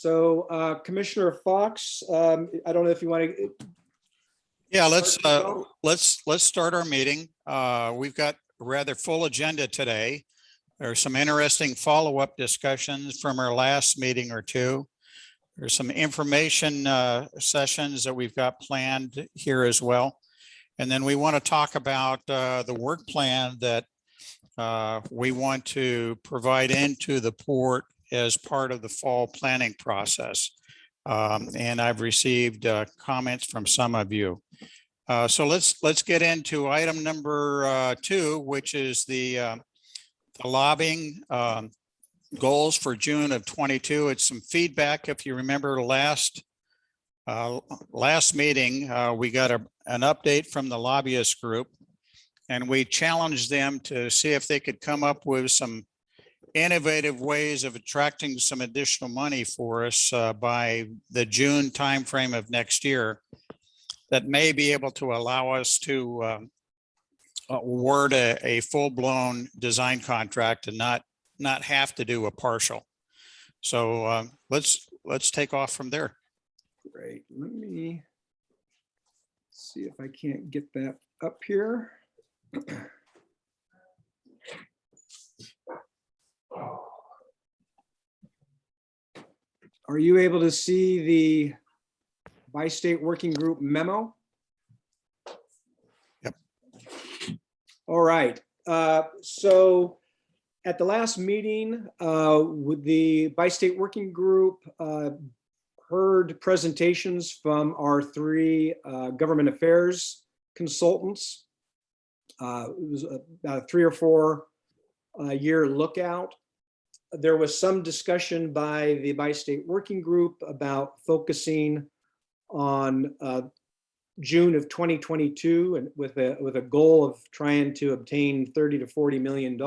So Commissioner Fox, I don't know if you want to. Yeah, let's start our meeting. We've got a rather full agenda today. There's some interesting follow-up discussions from our last meeting or two. There's some information sessions that we've got planned here as well. And then we want to talk about the work plan that we want to provide into the port as part of the fall planning process. And I've received comments from some of you. So let's get into item number 2, which is the lobbying goals for June of 22. It's some feedback. If you remember last meeting, we got an update from the lobbyist group, and we challenged them to see if they could come up with some innovative ways of attracting some additional money for us by the June timeframe of next year that may be able to allow us to award a full-blown design contract and not have to do a partial. So let's take off from there. Great. Let me see if I can't get that up here. Are you able to see the bi-state working group memo? Yep. All right. So at the last meeting, with the bi-state working group heard presentations from our 3 government affairs consultants. It was about a 3 or 4 year lookout. There was some discussion by the bi-state working group about focusing on June of 2022 and with a goal of trying to obtain $30 to $40 million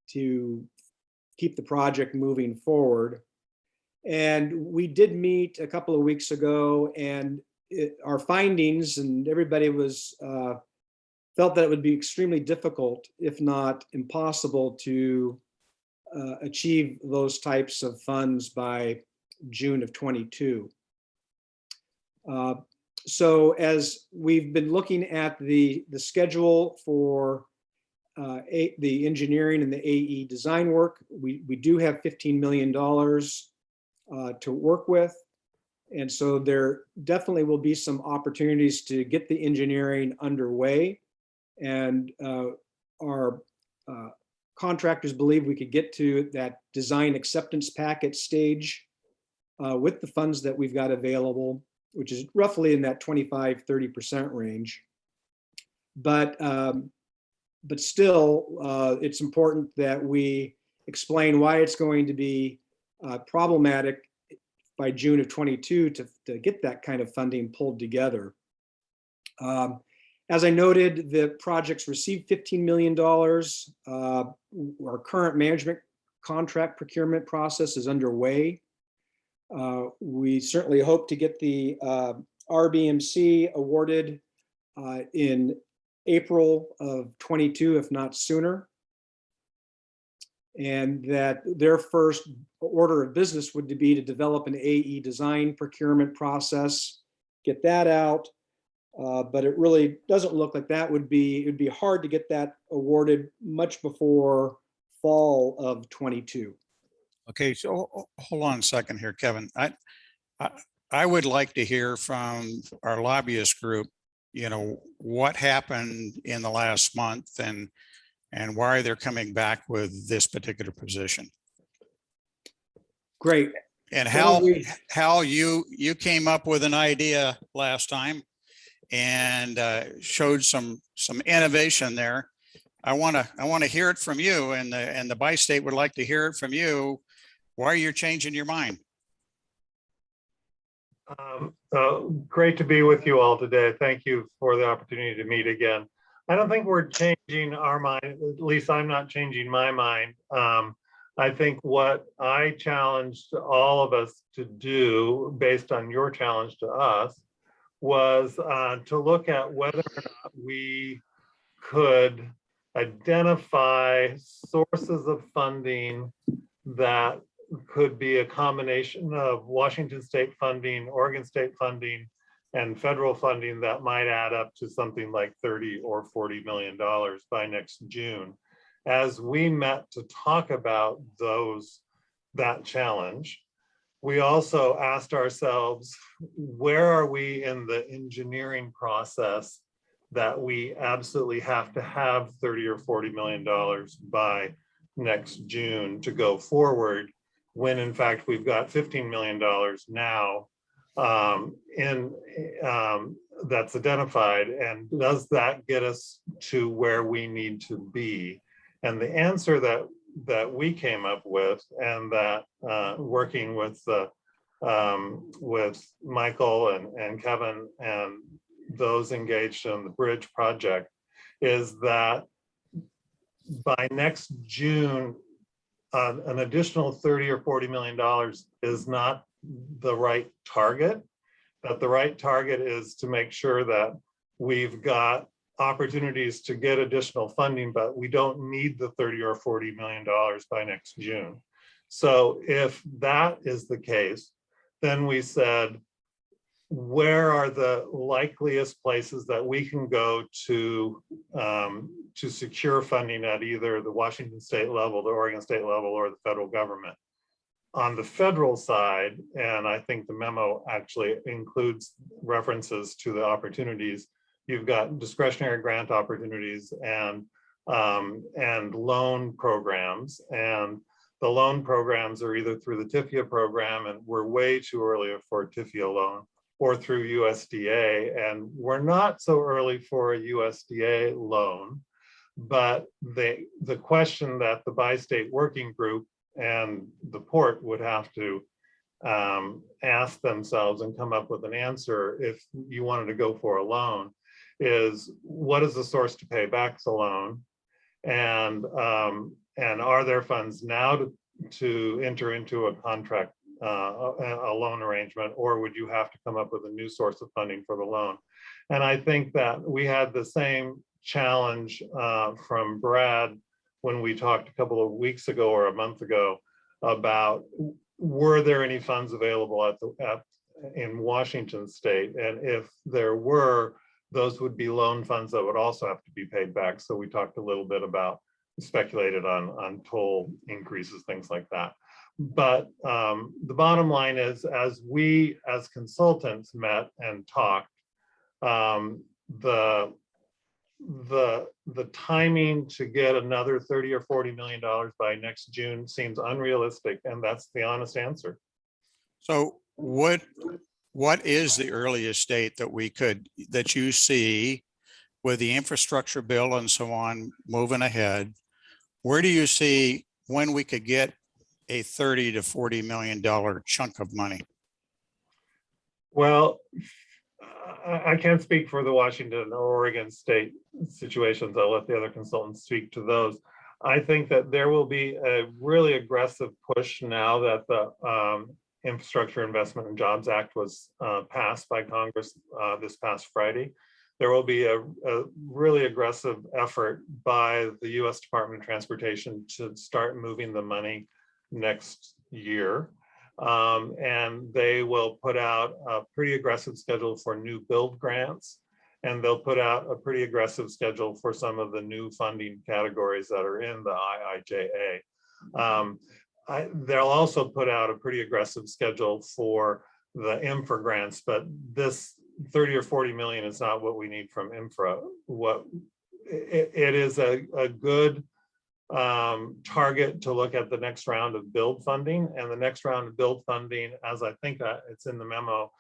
to keep the project moving forward. And we did meet a couple of weeks ago, and our findings, and everybody was felt that it would be extremely difficult, if not impossible, to achieve those types of funds by June of 22. So as we've been looking at the schedule for the engineering and the AE design work, we do have $15 million to work with. And so there definitely will be some opportunities to get the engineering underway. And our contractors believe we could get to that design acceptance packet stage with the funds that we've got available, which is roughly in that 25–30% range. But still, it's important that we explain why it's going to be problematic by June of 22 to get that kind of funding pulled together. As I noted, the project's received $15 million. Our current management contract procurement process is underway. We certainly hope to get the RBMC awarded in April of 22, if not sooner. And that their first order of business would be to develop an AE design procurement process, get that out. But it really doesn't look like that it'd be hard to get that awarded much before fall of 22. Okay, so hold on a second here, Kevin. I would like to hear from our lobbyist group, you know, what happened in the last month and why they're coming back with this particular position. Great. And how you came up with an idea last time and showed some innovation there. I want to hear it from you, and the bi-state would like to hear it from you. Why you're changing your mind? Great to be with you all today. Thank you for the opportunity to meet again. I don't think we're changing our mind. At least I'm not changing my mind. I think what I challenged all of us to do, based on your challenge to us, was to look at whether or not we could identify sources of funding that could be a combination of Washington state funding, Oregon state funding, and federal funding that might add up to something like 30 or $40 million by next June. As we met to talk about that challenge, we also asked ourselves, where are we in the engineering process that we absolutely have to have 30 or $40 million by next June to go forward, when in fact we've got $15 million now that's identified, and does that get us to where we need to be? And the answer that we came up with, and that working with Michael and Kevin and those engaged in the bridge project, is that by next June, an additional 30 or $40 million is not the right target. That the right target is to make sure that we've got opportunities to get additional funding, but we don't need the 30 or $40 million by next June. So if that is the case, then we said, where are the likeliest places that we can go to secure funding at either the Washington state level, the Oregon state level, or the federal government? On the federal side, and I think the memo actually includes references to the opportunities, you've got discretionary grant opportunities and loan programs. And the loan programs are either through the TIFIA program, and we're way too early for a TIFIA loan, or through USDA. And we're not so early for a USDA loan, but the question that the bi-state working group and the port would have to ask themselves and come up with an answer if you wanted to go for a loan is, what is the source to pay back the loan? And are there funds now to enter into a contract, a loan arrangement, or would you have to come up with a new source of funding for the loan? And I think that we had the same challenge from Brad when we talked a couple of weeks ago or a month ago about, were there any funds available in Washington state? And if there were, those would be loan funds that would also have to be paid back. So we talked a little bit about, speculated on toll increases, things like that. But the bottom line is, as we as consultants met and talked, the timing to get another 30 or $40 million by next June seems unrealistic, and that's the honest answer. So what is the earliest date that you see with the infrastructure bill and so on moving ahead? Where do you see when we could get a $30 to $40 million chunk of money? Well, I can't speak for the Washington or Oregon state situations. I'll let the other consultants speak to those. I think that there will be a really aggressive push now that the Infrastructure Investment and Jobs Act was passed by Congress this past Friday. There will be a really aggressive effort by the U.S. Department of Transportation to start moving the money next year. And they will put out a pretty aggressive schedule for new build grants, and they'll put out a pretty aggressive schedule for some of the new funding categories that are in the IIJA. They'll also put out a pretty aggressive schedule for the infra grants, but this 30 or 40 million is not what we need from infra. It is a good target to look at the next round of build funding, and the next round of build funding, as I think it's in the memo,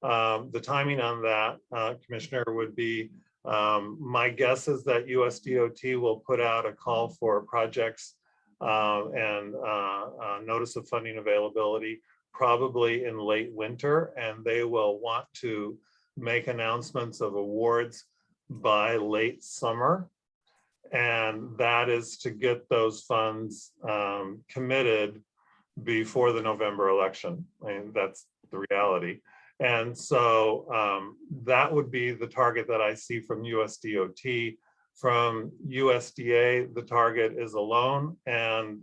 the timing on that, Commissioner, would be, my guess is that USDOT will put out a call for projects and notice of funding availability probably in late winter, and they will want to make announcements of awards by late summer. And that is to get those funds committed before the November election. I mean, that's the reality. And so that would be the target that I see from USDOT. From USDA, the target is a loan, and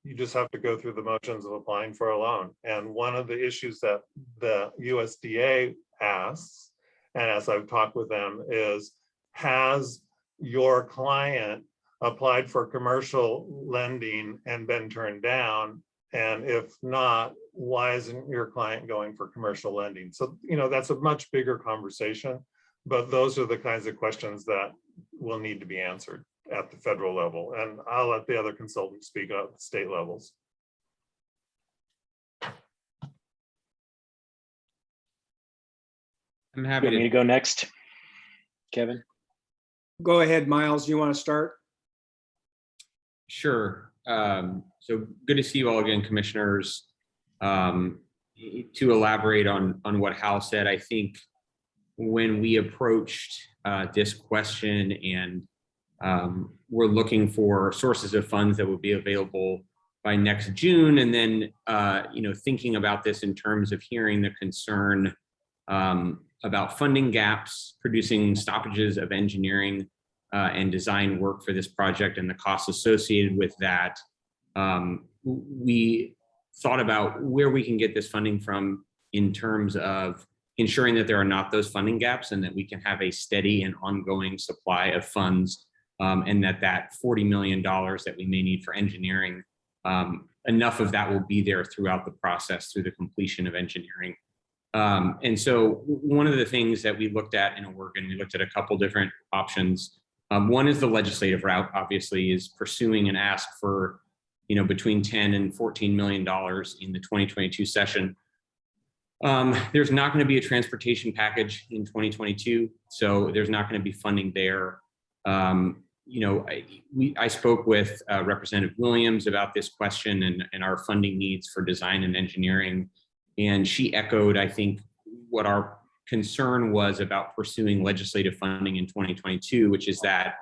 you just have to go through the motions of applying for a loan. And one of the issues that the USDA asks, and as I've talked with them, is has your client applied for commercial lending and been turned down? And if not, why isn't your client going for commercial lending? So, that's a much bigger conversation, but those are the kinds of questions that will need to be answered at the federal level. And I'll let the other consultants speak at the state levels. I'm You happy want me to to. go next, Kevin? Go ahead, Miles. You want to start? Sure. So good to see you all again, commissioners. To elaborate on what Hal said, I think when we approached this question and we're looking for sources of funds that would be available by next June, and then thinking about this in terms of hearing the concern about funding gaps, producing stoppages of engineering and design work for this project and the costs associated with that, we thought about where we can get this funding from in terms of ensuring that there are not those funding gaps and that we can have a steady and ongoing supply of funds, and that $40 million that we may need for engineering, enough of that will be there throughout the process through the completion of engineering. And so one of the things that we looked at in Oregon, we looked at a couple different options. One is the legislative route, obviously, is pursuing an ask for between 10 and $14 million in the 2022 session. There's not going to be a transportation package in 2022, so there's not going to be funding there. I spoke with Representative Williams about this question and our funding needs for design and engineering, and she echoed, I think, what our concern was about pursuing legislative funding in 2022, which is that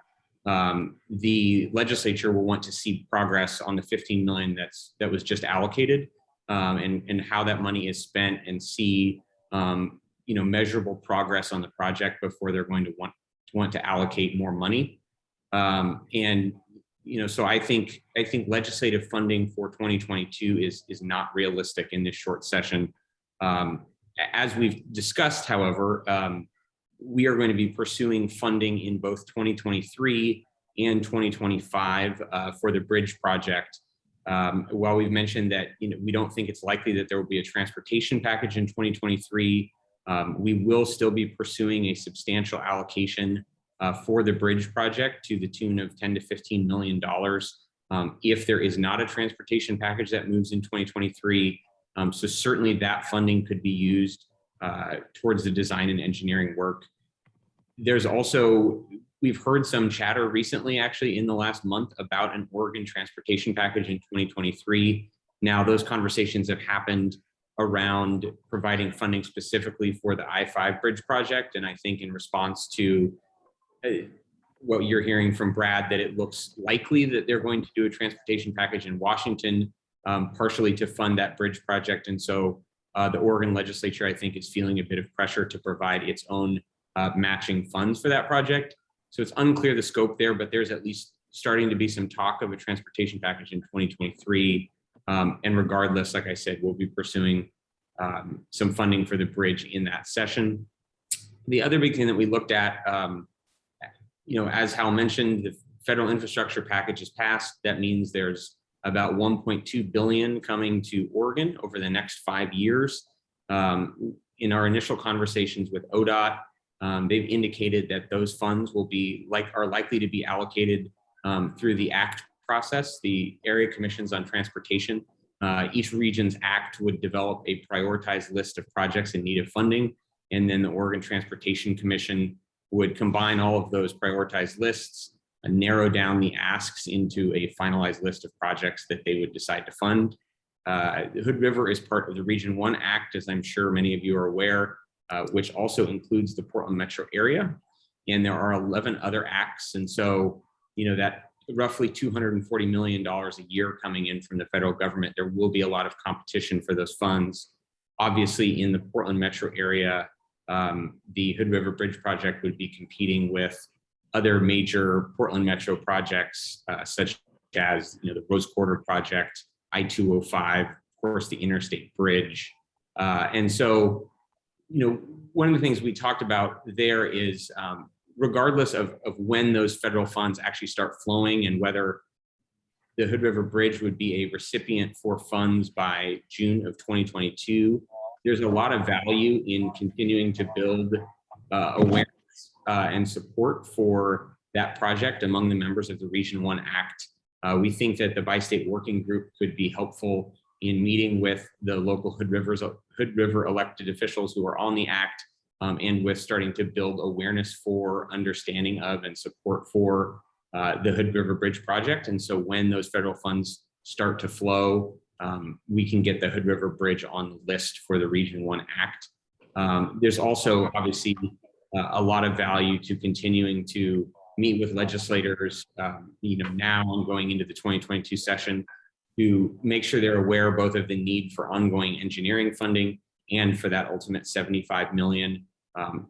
the legislature will want to see progress on the 15 million that was just allocated, and how that money is spent, and see measurable progress on the project before they're going to want to allocate more money. So I think legislative funding for 2022 is not realistic in this short session. As we've discussed, however, we are going to be pursuing funding in both 2023 and 2025 for the bridge project. While we've mentioned that we don't think it's likely that there will be a transportation package in 2023, we will still be pursuing a substantial allocation for the bridge project to the tune of $10 to $15 million. If there is not a transportation package that moves in 2023, so certainly that funding could be used towards the design and engineering work. There's also, we've heard some chatter recently, actually in the last month, about an Oregon transportation package in 2023. Now, those conversations have happened around providing funding specifically for the I-5 bridge project. And I think in response to what you're hearing from Brad, that it looks likely that they're going to do a transportation package in Washington, partially to fund that bridge project. And so the Oregon legislature, I think, is feeling a bit of pressure to provide its own matching funds for that project. So it's unclear the scope there, but there's at least starting to be some talk of a transportation package in 2023. And regardless, like I said, we'll be pursuing some funding for the bridge in that session. The other big thing that we looked at, as Hal mentioned, the federal infrastructure package is passed. That means there's about $1.2 billion coming to Oregon over the next 5 years. In our initial conversations with ODOT, they've indicated that those funds are likely to be allocated through the ACT process, the Area Commissions on Transportation. Each region's ACT would develop a prioritized list of projects in need of funding, and then the Oregon Transportation Commission would combine all of those prioritized lists and narrow down the asks into a finalized list of projects that they would decide to fund. The Hood River is part of the Region 1 Act, as I'm sure many of you are aware, which also includes the Portland metro area. And there are 11 other acts. And so, that roughly $240 million a year coming in from the federal government, there will be a lot of competition for those funds. Obviously, in the Portland metro area, the Hood River Bridge project would be competing with other major Portland Metro projects, such as the Rose Quarter project, I-205, of course, the Interstate Bridge. And so, one of the things we talked about there is, regardless of when those federal funds actually start flowing and whether the Hood River Bridge would be a recipient for funds by June of 2022, there's a lot of value in continuing to build awareness and support for that project among the members of the Region 1 Act. We think that the bi-state working group could be helpful in meeting with the local Hood River elected officials who are on the Act, and with starting to build awareness for, understanding of, and support for the Hood River Bridge project. And so when those federal funds start to flow, we can get the Hood River Bridge on the list for the Region 1 Act. There's also obviously a lot of value to continuing to meet with legislators, now and going into the 2022 session, to make sure they're aware both of the need for ongoing engineering funding and for that ultimate 75 million.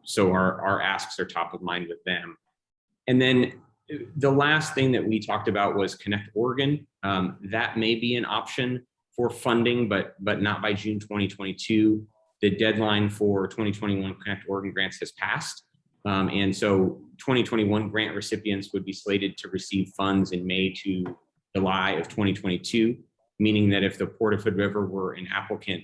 So our asks are top of mind with them. And then the last thing that we talked about was Connect Oregon. That may be an option for funding, but not by June 2022. The deadline for 2021 Connect Oregon grants has passed. And so 2021 grant recipients would be slated to receive funds in May to July of 2022, meaning that if the Port of Hood River were an applicant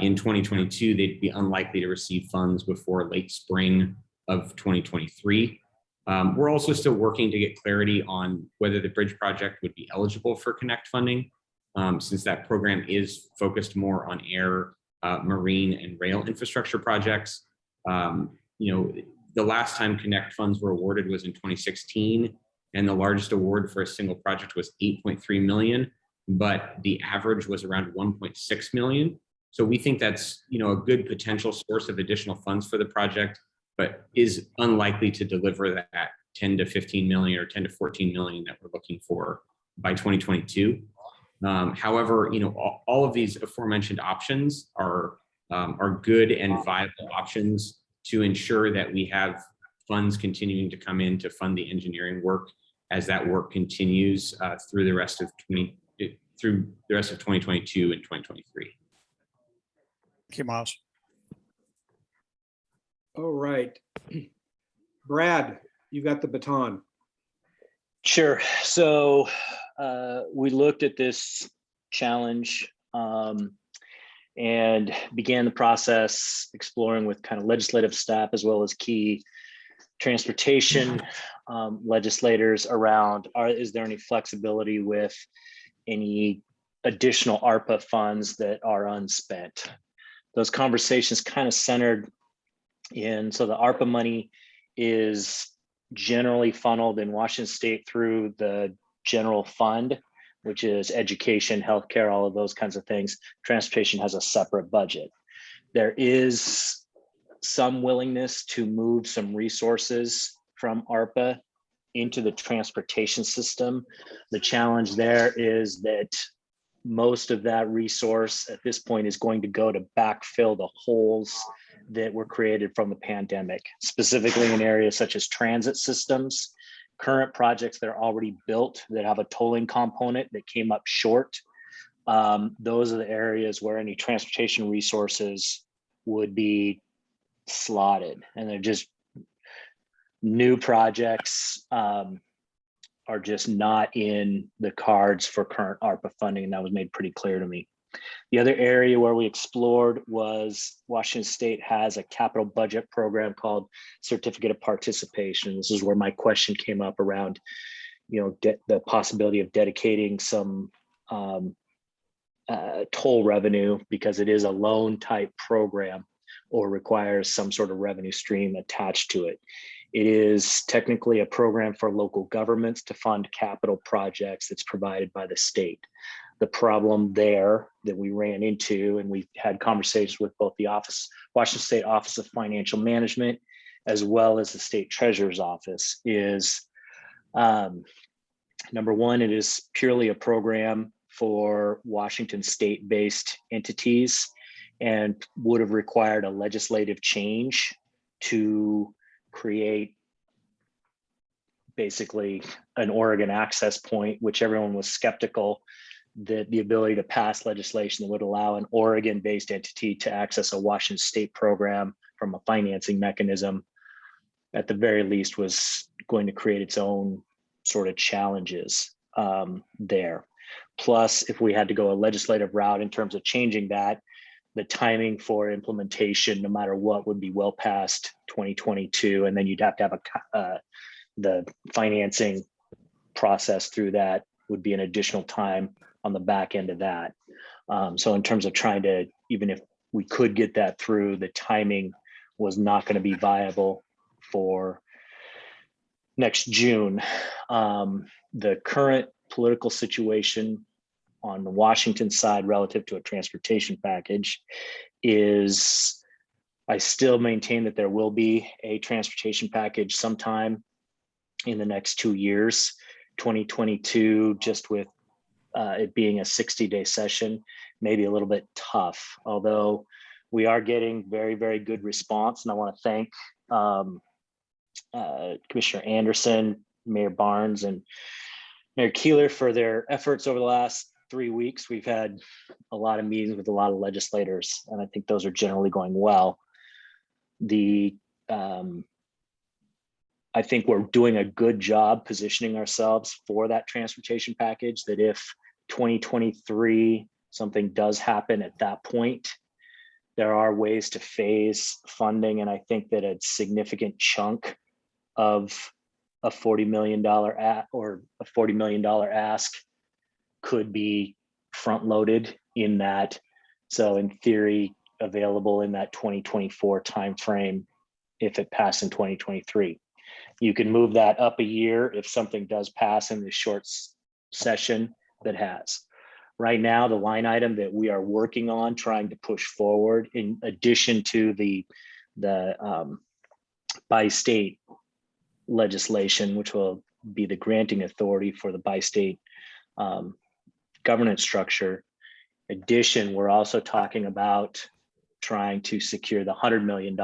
in 2022, they'd be unlikely to receive funds before late spring of 2023. We're also still working to get clarity on whether the bridge project would be eligible for Connect funding, since that program is focused more on air, marine, and rail infrastructure projects. The last time Connect funds were awarded was in 2016, and the largest award for a single project was 8.3 million, but the average was around 1.6 million. So we think that's a good potential source of additional funds for the project, but is unlikely to deliver that 10 to 15 million or 10 to 14 million that we're looking for by 2022. However, all of these aforementioned options are good and viable options to ensure that we have funds continuing to come in to fund the engineering work as that work continues through the rest of 2022 and 2023. Thank you, Miles. All right. Brad, you got the baton. Sure. So we looked at this challenge and began the process exploring with kind of legislative staff as well as key transportation legislators around, is there any flexibility with any additional ARPA funds that are unspent? Those conversations kind of centered in, so the ARPA money is generally funneled in Washington State through the general fund, which is education, healthcare, all of those kinds of things. Transportation has a separate budget. There is some willingness to move some resources from ARPA into the transportation system. The challenge there is that most of that resource at this point is going to go to backfill the holes that were created from the pandemic, specifically in areas such as transit systems, current projects that are already built that have a tolling component that came up short. Those are the areas where any transportation resources would be slotted, and they're just new projects are just not in the cards for current ARPA funding, and that was made pretty clear to me. The other area where we explored was Washington State has a capital budget program called Certificate of Participation. This is where my question came up around, the possibility of dedicating some toll revenue, because it is a loan type program or requires some sort of revenue stream attached to it. It is technically a program for local governments to fund capital projects that's provided by the state. The problem there that we ran into, and we've had conversations with both the Washington State Office of Financial Management, as well as the State Treasurer's Office, is number one, it is purely a program for Washington State-based entities and would have required a legislative change to create basically an Oregon access point, which everyone was skeptical that the ability to pass legislation that would allow an Oregon-based entity to access a Washington state program from a financing mechanism, at the very least, was going to create its own sort of challenges there. Plus, if we had to go a legislative route in terms of changing that, the timing for implementation, no matter what, would be well past 2022, and then you'd have to have the financing process through that would be an additional time on the back end of that. So in terms of trying to, even if we could get that through, the timing was not going to be viable for next June. The current political situation on the Washington side relative to a transportation package is, I still maintain that there will be a transportation package sometime in the next 2 years. 2022, just with it being a 60-day session, maybe a little bit tough, although we are getting very, very good response. And I want to thank Commissioner Anderson, Mayor Barnes, and Mayor Keeler for their efforts over the last 3 weeks. We've had a lot of meetings with a lot of legislators, and I think those are generally going well. I think we're doing a good job positioning ourselves for that transportation package, that if 2023 something does happen at that point, there are ways to phase funding. And I think that a significant chunk of a $40 million ask could be front loaded in that. So in theory, available in that 2024 timeframe if it passed in 2023. You can move that up a year if something does pass in this short session that has. Right now, the line item that we are working on trying to push forward, in addition to the bi-state legislation, which will be the granting authority for the bi-state governance structure. We're also talking about trying to secure the $100 million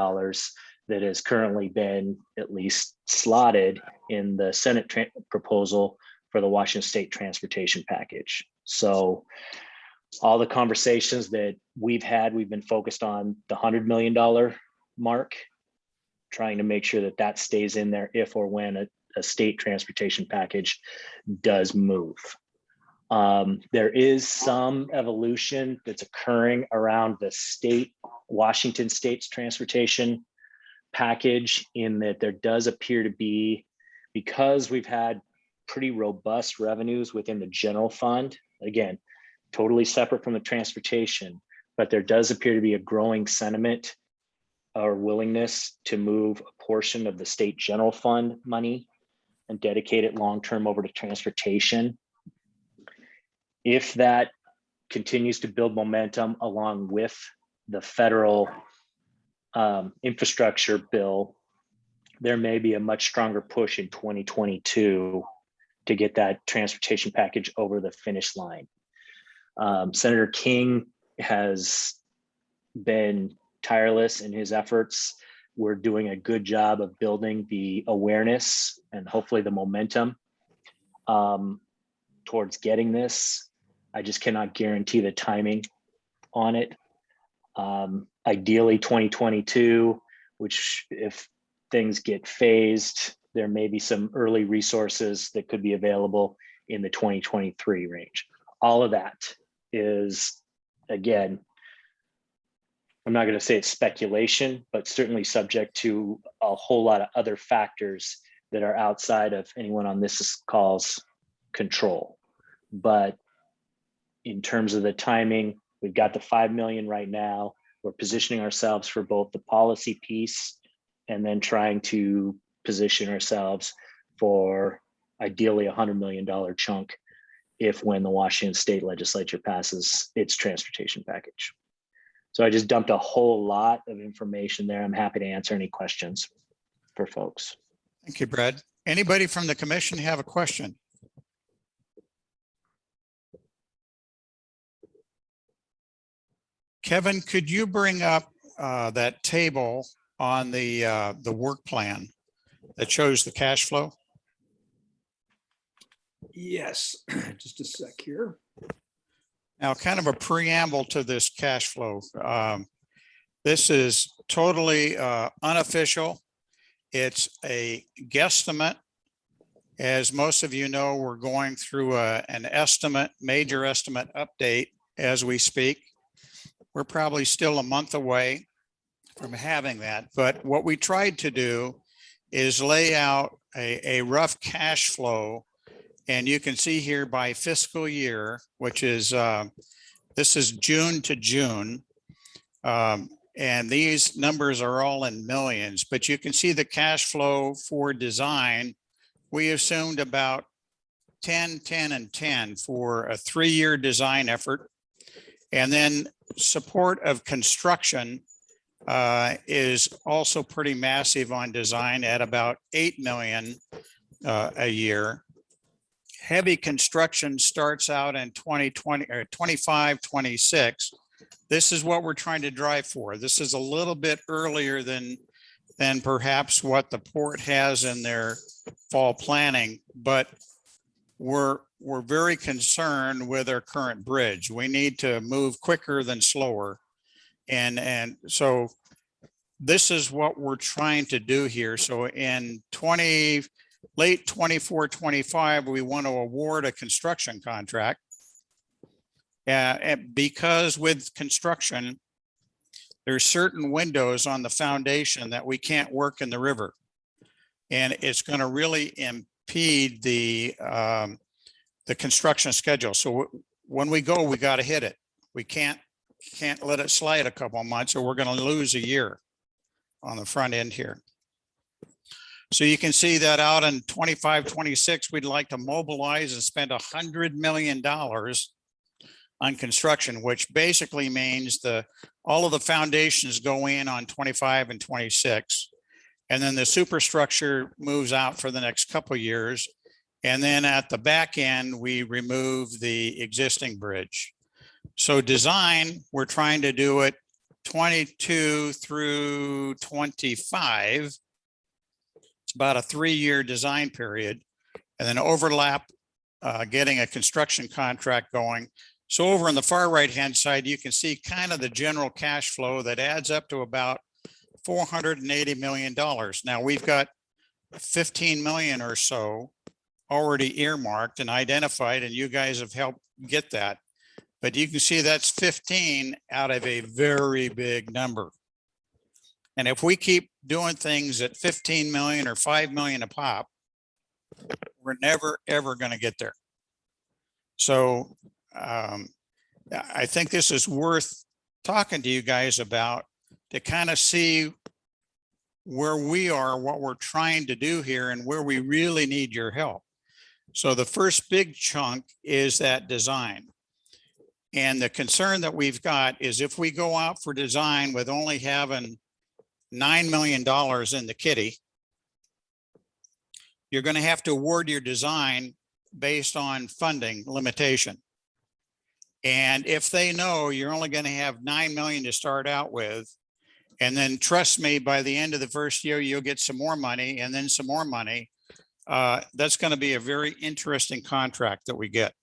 that has currently been at least slotted in the Senate proposal for the Washington State transportation package. So all the conversations that we've had, we've been focused on the $100 million mark, trying to make sure that that stays in there if or when a state transportation package does move. There is some evolution that's occurring around the Washington State's transportation package, in that there does appear to be, because we've had pretty robust revenues within the general fund, again, totally separate from the transportation, but there does appear to be a growing sentiment or willingness to move a portion of the state general fund money and dedicate it long-term over to transportation. If that continues to build momentum along with the federal infrastructure bill, there may be a much stronger push in 2022 to get that transportation package over the finish line. Senator King has been tireless in his efforts. We're doing a good job of building the awareness and hopefully the momentum towards getting this. I just cannot guarantee the timing on it. Ideally 2022, which if things get phased, there may be some early resources that could be available in the 2023 range. All of that is, again, I'm not going to say it's speculation, but certainly subject to a whole lot of other factors that are outside of anyone on this call's control. But in terms of the timing, we've got the 5 million right now. We're positioning ourselves for both the policy piece and then trying to position ourselves for ideally $100 million chunk when the Washington State Legislature passes its transportation package. So I just dumped a whole lot of information there. I'm happy to answer any questions for folks. Thank you, Brad. Anybody from the commission have a question? Kevin, could you bring up that table on the work plan that shows the cash flow? Yes, just a sec here. Now, kind of a preamble to this cash flow. This is totally unofficial. It's a guesstimate. As most of you know, we're going through an estimate, major estimate update as we speak. We're probably still a month away from having that. But what we tried to do is lay out a rough cash flow. And you can see here by fiscal year, which is, this is June to June. And these numbers are all in millions, but you can see the cash flow for design. We assumed about 10, 10, and 10 for a 3-year design effort. And then support of construction is also pretty massive on design at about 8 million a year. Heavy construction starts out in 2020 or 25, 26. This is what we're trying to drive for. This is a little bit earlier than perhaps what the port has in their fall planning, but we're very concerned with our current bridge. We need to move quicker than slower. And so this is what we're trying to do here. So in late 24, 25, we want to award a construction contract. And because with construction, there's certain windows on the foundation that we can't work in the river. And it's going to really impede the construction schedule. So when we go, we got to hit it. We can't let it slide a couple of months or we're going to lose a year on the front end here. So you can see that out in 25, 26, we'd like to mobilize and spend $100 million on construction, which basically means all of the foundations go in on 25 and 26. And then the superstructure moves out for the next couple of years. And then at the back end, we remove the existing bridge. So design, we're trying to do it 22 through 25. It's about a 3-year design period, and then overlap getting a construction contract going. So over on the far right-hand side, you can see kind of the general cash flow that adds up to about $480 million. Now we've got 15 million or so already earmarked and identified, and you guys have helped get that. But you can see that's 15 out of a very big number. And if we keep doing things at 15 million or 5 million a pop, we're never, ever going to get there. So I think this is worth talking to you guys about to kind of see where we are, what we're trying to do here, and where we really need your help. So the first big chunk is that design. And the concern that we've got is if we go out for design with only having $9 million in the kitty, you're going to have to award your design based on funding limitation. And if they know you're only going to have 9 million to start out with, and then trust me, by the end of the first year, you'll get some more money and then some more money. That's going to be a very interesting contract that we get.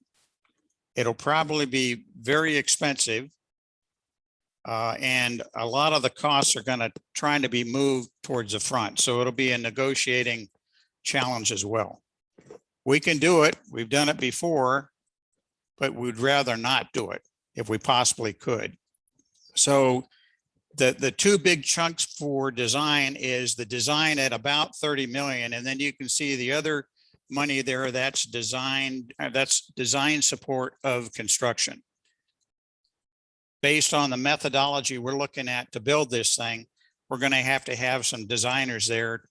It'll probably be very expensive. And a lot of the costs are going to try to be moved towards the front. So it'll be a negotiating challenge as well. We can do it. We've done it before, but we'd rather not do it if we possibly could. So the two big chunks for design is the design at about 30 million. And then you can see the other money there, that's design support of construction. Based on the methodology we're looking at to build this thing, we're going to have some designers there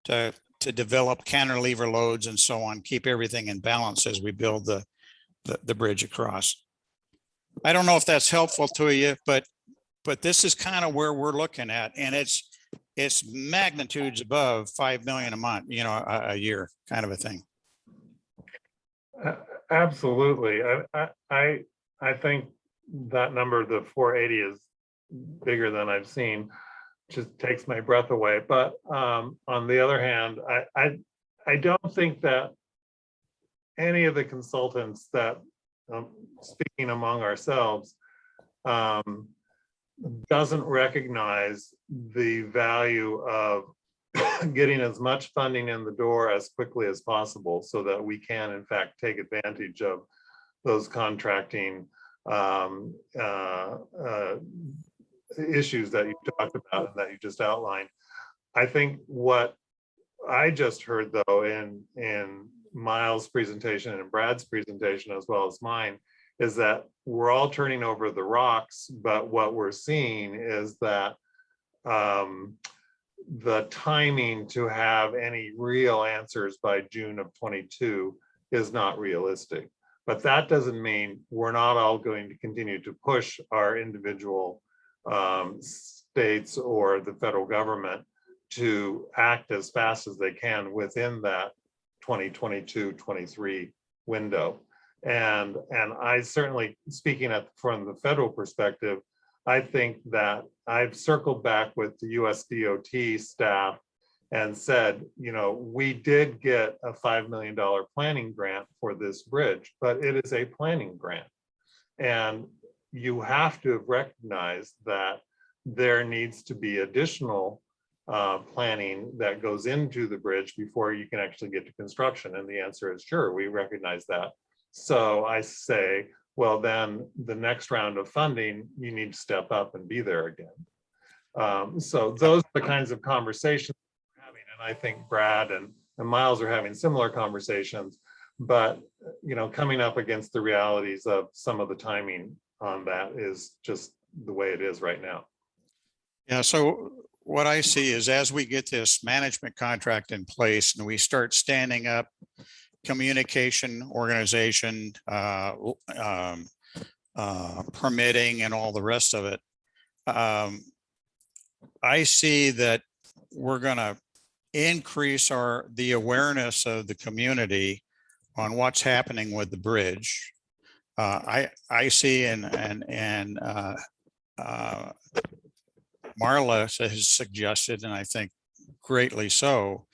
to develop cantilever loads and so on, keep everything in balance as we build the bridge across. I don't know if that's helpful to you, but this is kind of where we're looking at, and it's magnitudes above 5 million a month, a year kind of a thing. Absolutely. I think that number, the 480, is bigger than I've seen. Just takes my breath away. But on the other hand, I don't think that any of the consultants that, speaking among ourselves, doesn't recognize the value of getting as much funding in the door as quickly as possible so that we can in fact take advantage of those contracting issues that you talked about and that you just outlined. I think what I just heard though in Miles' presentation and Brad's presentation as well as mine is that we're all turning over the rocks, but what we're seeing is that the timing to have any real answers by June of 22 is not realistic. But that doesn't mean we're not all going to continue to push our individual states or the federal government to act as fast as they can within that 2022-23 window. And I certainly, speaking from the federal perspective, I think that I've circled back with the US DOT staff and said, you know, we did get a $5 million planning grant for this bridge, but it is a planning grant. And you have to recognize that there needs to be additional planning that goes into the bridge before you can actually get to construction. And the answer is sure, we recognize that. So I say, well, then the next round of funding, you need to step up and be there again. So those are the kinds of conversations we're having. And I think Brad and Miles are having similar conversations, but you know, coming up against the realities of some of the timing on that is just the way it is right now. Yeah, so what I see is as we get this management contract in place and we start standing up communication organization, permitting and all the rest of it, I see that we're going to increase the awareness of the community on what's happening with the bridge. I see and Marla has suggested, and I think greatly so,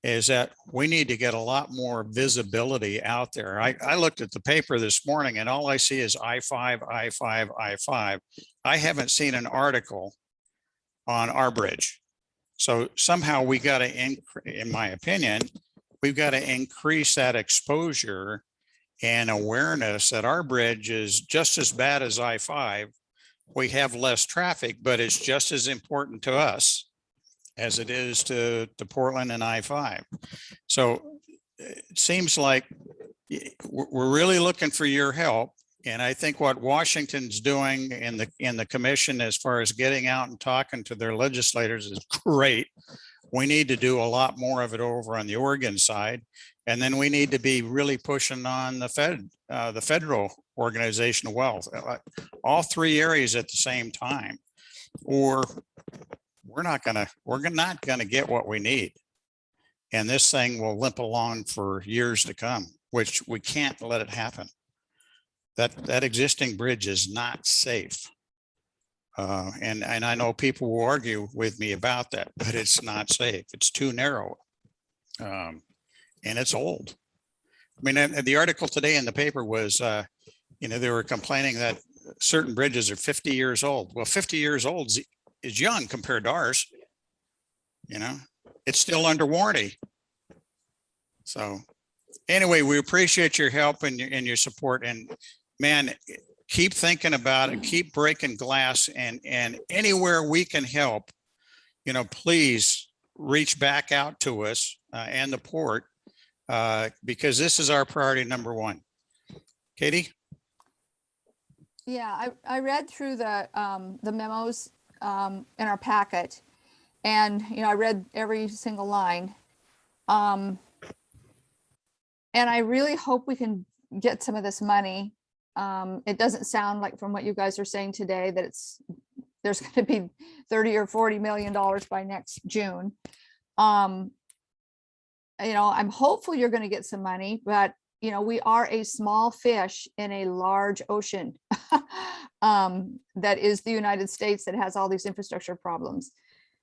is that we need to get a lot more visibility out there. I looked at the paper this morning and all I see is I-5, I-5, I-5. I haven't seen an article on our bridge. So somehow we got to, in my opinion, we've got to increase that exposure and awareness that our bridge is just as bad as I-5. We have less traffic, but it's just as important to us as it is to Portland and I-5. So it seems like we're really looking for your help. And I think what Washington's doing in the commission as far as getting out and talking to their legislators is great. We need to do a lot more of it over on the Oregon side. And then we need to be really pushing on the federal organization of wealth, all three areas at the same time, or we're not gonna get what we need. And this thing will limp along for years to come, which we can't let it happen. That existing bridge is not safe. And I know people will argue with me about that, but it's not safe. It's too narrow. And it's old. I mean, the article today in the paper was, they were complaining that certain bridges are 50 years old. Well, 50 years old is young compared to ours. It's still under warranty. So anyway, we appreciate your help and your support, and man, keep thinking about it, keep breaking glass, and anywhere we can help, please reach back out to us and the port, because this is our priority number one. Katie? Yeah, I read through the memos in our packet, and I read every single line, and I really hope we can get some of this money. It doesn't sound like, from what you guys are saying today, that there's going to be $30 or $40 million by next June. I'm hopeful you're going to get some money, but we are a small fish in a large ocean that is the United States, that has all these infrastructure problems.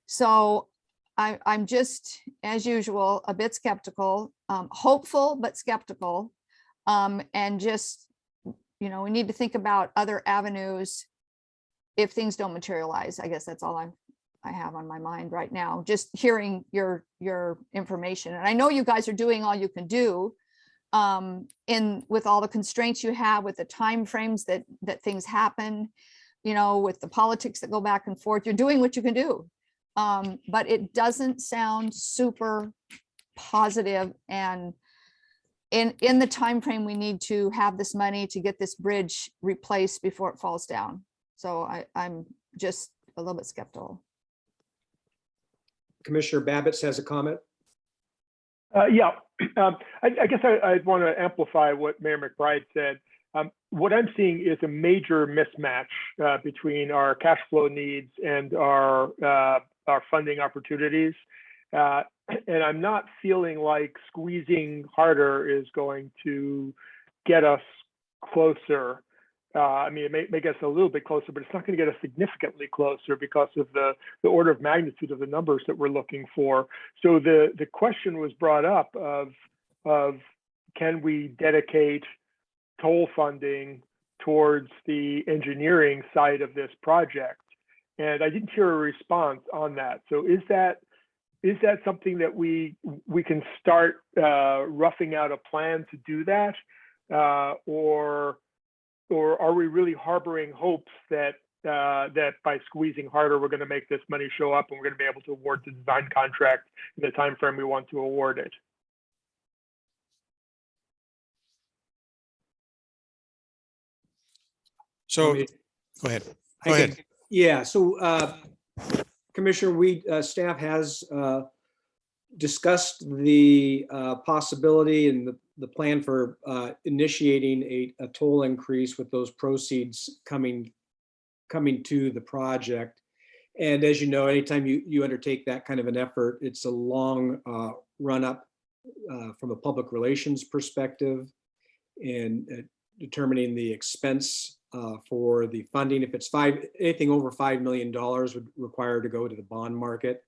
So I'm just, as usual, a bit skeptical, hopeful but skeptical And just, you know, we need to think about other avenues if things don't materialize. I guess that's all I have on my mind right now, just hearing your information. And I know you guys are doing all you can do with all the constraints you have, with the timeframes that things happen, you know, with the politics that go back and forth. You're doing what you can do. But it doesn't sound super positive, and in the time frame we need to have this money to get this bridge replaced before it falls down. So I'm just a little bit skeptical. Commissioner Babbitts has a comment. Yeah, I guess I'd want to amplify what Mayor McBride said. What I'm seeing is a major mismatch between our cash flow needs and our funding opportunities. And I'm not feeling like squeezing harder is going to get us closer. I mean, it may get us a little bit closer, but it's not going to get us significantly closer because of the order of magnitude of the numbers that we're looking for. So the question was brought up of can we dedicate toll funding towards the engineering side of this project? And I didn't hear a response on that. So is that something that we can start roughing out a plan to do that, or are we really harboring hopes that by squeezing harder we're going to make this money show up and we're going to be able to award the design contract in the time frame we want to award it? So go ahead. Go ahead. Yeah, so Commissioner, staff has discussed the possibility and the plan for initiating a toll increase with those proceeds coming to the project. And as you know, anytime you undertake that kind of an effort, it's a long run up from a public relations perspective and determining the expense for the funding. If it's anything over $5 million would require to go to the bond market.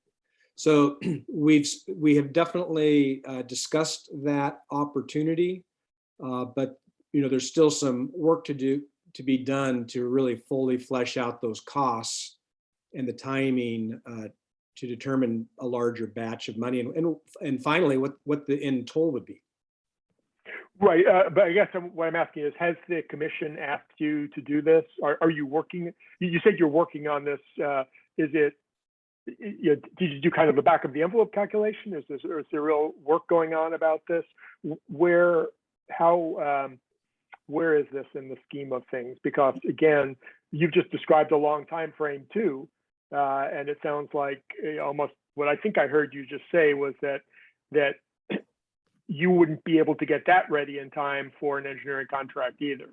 So we have definitely discussed that opportunity, but you know, there's still some work to be done to really fully flesh out those costs and the timing to determine a larger batch of money and finally what the end toll would be. But I guess what I'm asking is, has the commission asked you to do this? Are you working? You said you're working on this. Is it? Did you do kind of the back of the envelope calculation? Is there real work going on about this? Where is this in the scheme of things? Because again, you've just described a long time frame too, and it sounds like almost what I think I heard you just say was that you wouldn't be able to get that ready in time for an engineering contract either.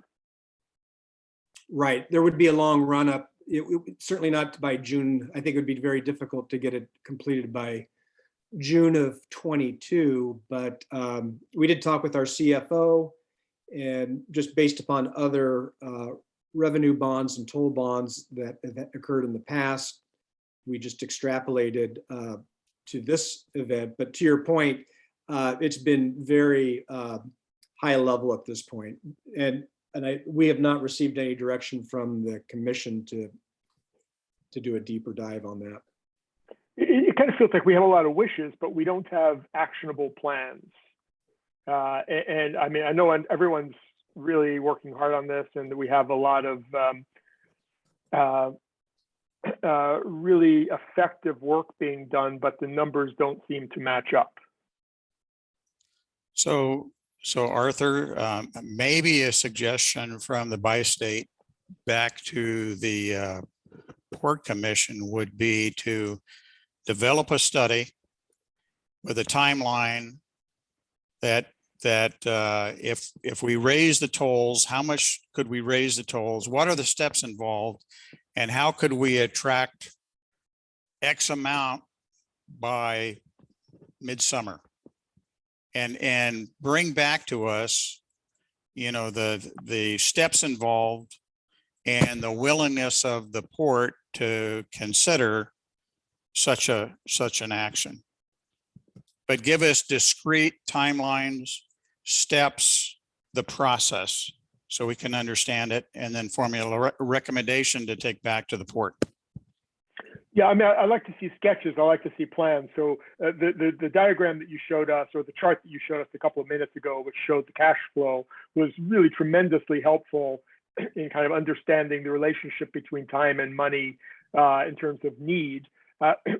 Right, there would be a long run up. Certainly not by June. I think it would be very difficult to get it completed by June of 22, but we did talk with our CFO, and just based upon other revenue bonds and toll bonds that occurred in the past, we just extrapolated to this event. But to your point, it's been very high level at this point, and we have not received any direction from the commission to do a deeper dive on that. It kind of feels like we have a lot of wishes, but we don't have actionable plans. And I mean, I know everyone's really working hard on this, and we have a lot of really effective work being done, but the numbers don't seem to match up. So Arthur, maybe a suggestion from the bi-state back to the Port Commission would be to develop a study with a timeline that if we raise the tolls, how much could we raise the tolls? What are the steps involved? And how could we attract X amount by midsummer? And bring back to us, you know, the steps involved and the willingness of the port to consider such an action. But give us discrete timelines, steps the process so we can understand it and then formulate a recommendation to take back to the port. Yeah, I mean, I like to see sketches. I like to see plans. So the diagram that you showed us, or the chart that you showed us a couple of minutes ago, which showed the cash flow, was really tremendously helpful in kind of understanding the relationship between time and money in terms of need.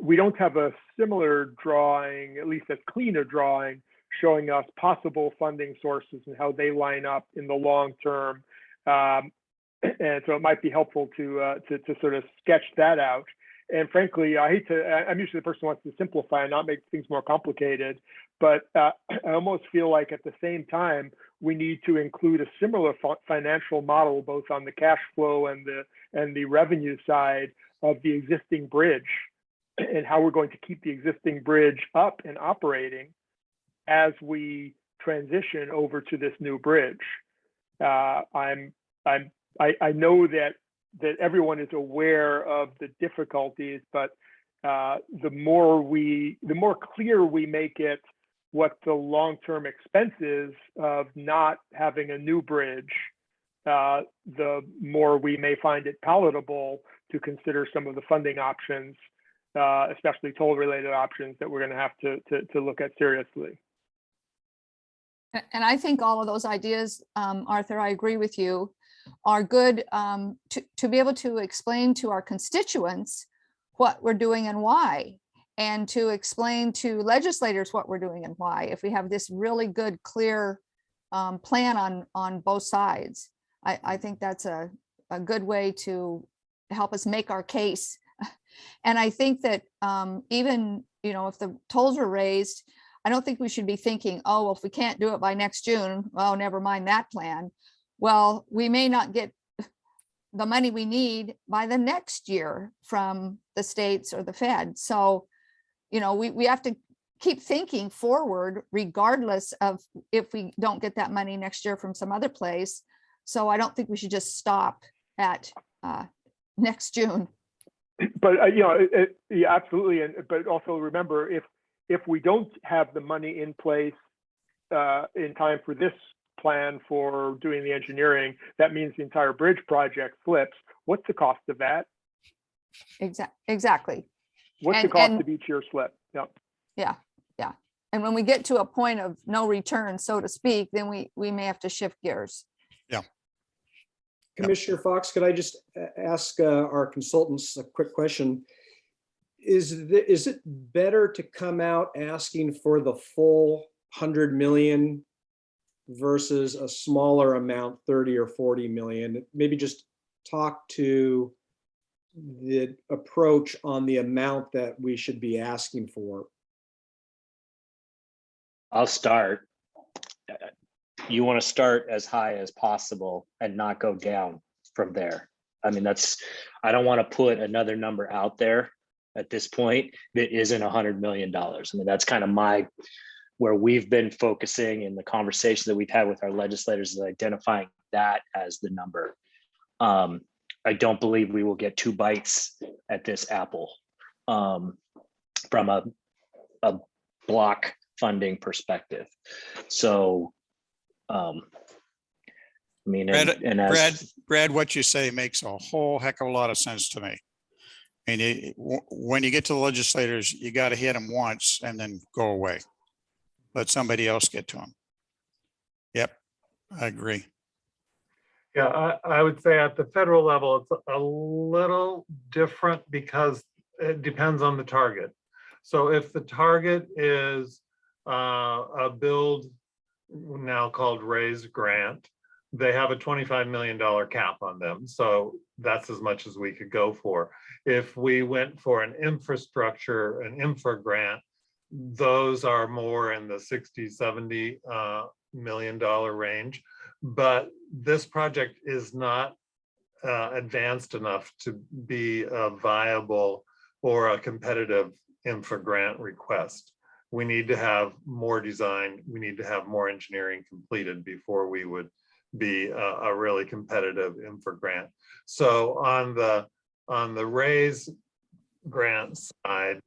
We don't have a similar drawing, at least as clean a drawing, showing us possible funding sources and how they line up in the long term. And so it might be helpful to sort of sketch that out. And frankly, I'm usually the person who wants to simplify and not make things more complicated, but I almost feel like at the same time, we need to include a similar financial model, both on the cash flow and the revenue side of the existing bridge, and how we're going to keep the existing bridge up and operating as we transition over to this new bridge. I know that everyone is aware of the difficulties, but the more clear we make it what the long-term expense is of not having a new bridge, the more we may find it palatable to consider some of the funding options, especially toll-related options that we're going to have to look at seriously. And I think all of those ideas, Arthur, I agree with you, are good to be able to explain to our constituents what we're doing and why, and to explain to legislators what we're doing and why, if we have this really good, clear plan on both sides. I think that's a good way to help us make our case. And I think that even, if the tolls are raised, I don't think we should be thinking, oh, well, if we can't do it by next June, well, never mind that plan. Well, we may not get the money we need by the next year from the states or the Fed. So, we have to keep thinking forward regardless of if we don't get that money next year from some other place. So I don't think we should just stop at next June. But, yeah, absolutely. But also remember, if we don't have the money in place in time for this plan for doing the engineering, that means the entire bridge project flips. What's the cost of that? Exactly. What's the cost of each year slip? Yep. Yeah. And when we get to a point of no return, so to speak, then we may have to shift gears. Yeah. Commissioner Fox, could I just ask our consultants a quick question? Is it better to come out asking for the full 100 million versus a smaller amount, 30 or 40 million? Maybe just talk to the approach on the amount that we should be asking for. I'll start. You want to start as high as possible and not go down from there. I mean, I don't want to put another number out there at this point that isn't $100 million. I mean, that's kind of where we've been focusing in the conversations that we've had with our legislators, is identifying that as the number. I don't believe we will get 2 bites at this apple from a block funding perspective. So, I mean, Brad, what you say makes a whole heck of a lot of sense to me. I mean, when you get to the legislators, you got to hit them once and then go away. Let somebody else get to them. Yep, I agree. Yeah, I would say at the federal level, it's a little different because it depends on the target. So if the target is a build, now called RAISE grant, they have a $25 million cap on them. So that's as much as we could go for. If we went for an infra grant, those are more in the $60-70 million range. But this project is not advanced enough to be a viable or a competitive infra grant request. We need to have more design. We need to have more engineering completed before we would be a really competitive infra grant. So on the RAISE grant side,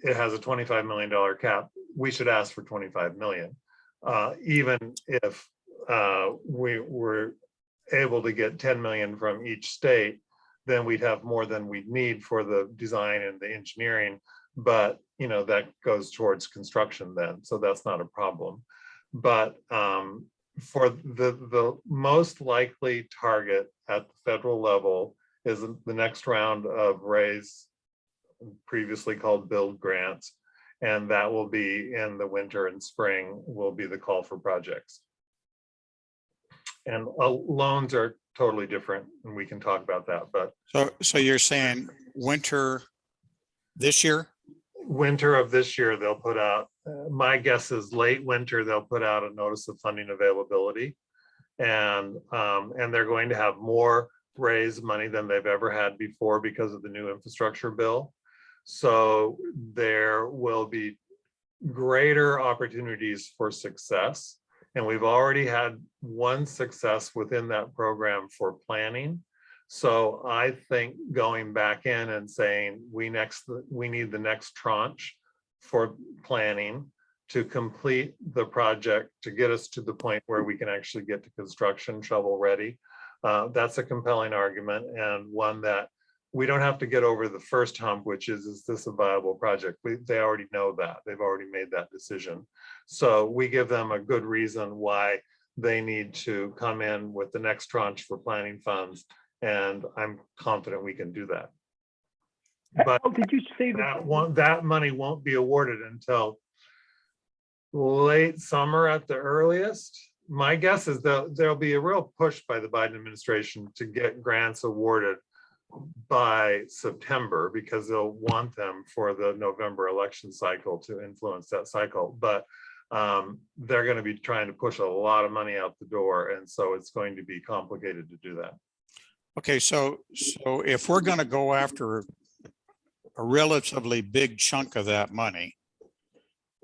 it has a $25 million cap. We should ask for 25 million. even if we were able to get 10 million from each state, then we'd have more than we'd need for the design and the engineering. But, you know, that goes towards construction then, so that's not a problem. But for the most likely target at the federal level is the next round of raise, previously called build grants. And that will be in the winter and spring will be the call for projects. And loans are totally different, and we can talk about that, but. So you're saying winter this year? Winter of this year, they'll put out, my guess is late winter, they'll put out a notice of funding availability. And they're going to have more raised money than they've ever had before because of the new infrastructure bill. So there will be greater opportunities for success. And we've already had one success within that program for planning. So I think going back in and saying we need the next tranche for planning to complete the project to get us to the point where we can actually get to construction shovel ready. That's a compelling argument, and one that we don't have to get over the first hump, which is this a viable project? They already know that. They've already made that decision. So we give them a good reason why they need to come in with the next tranche for planning funds. And I'm confident we can do that. But did you say that money won't be awarded until late summer at the earliest. My guess is that there'll be a real push by the Biden administration to get grants awarded by September, because they'll want them for the November election cycle to influence that cycle. But they're going to be trying to push a lot of money out the door. And so it's going to be complicated to do that. Okay, so if we're going to go after a relatively big chunk of that money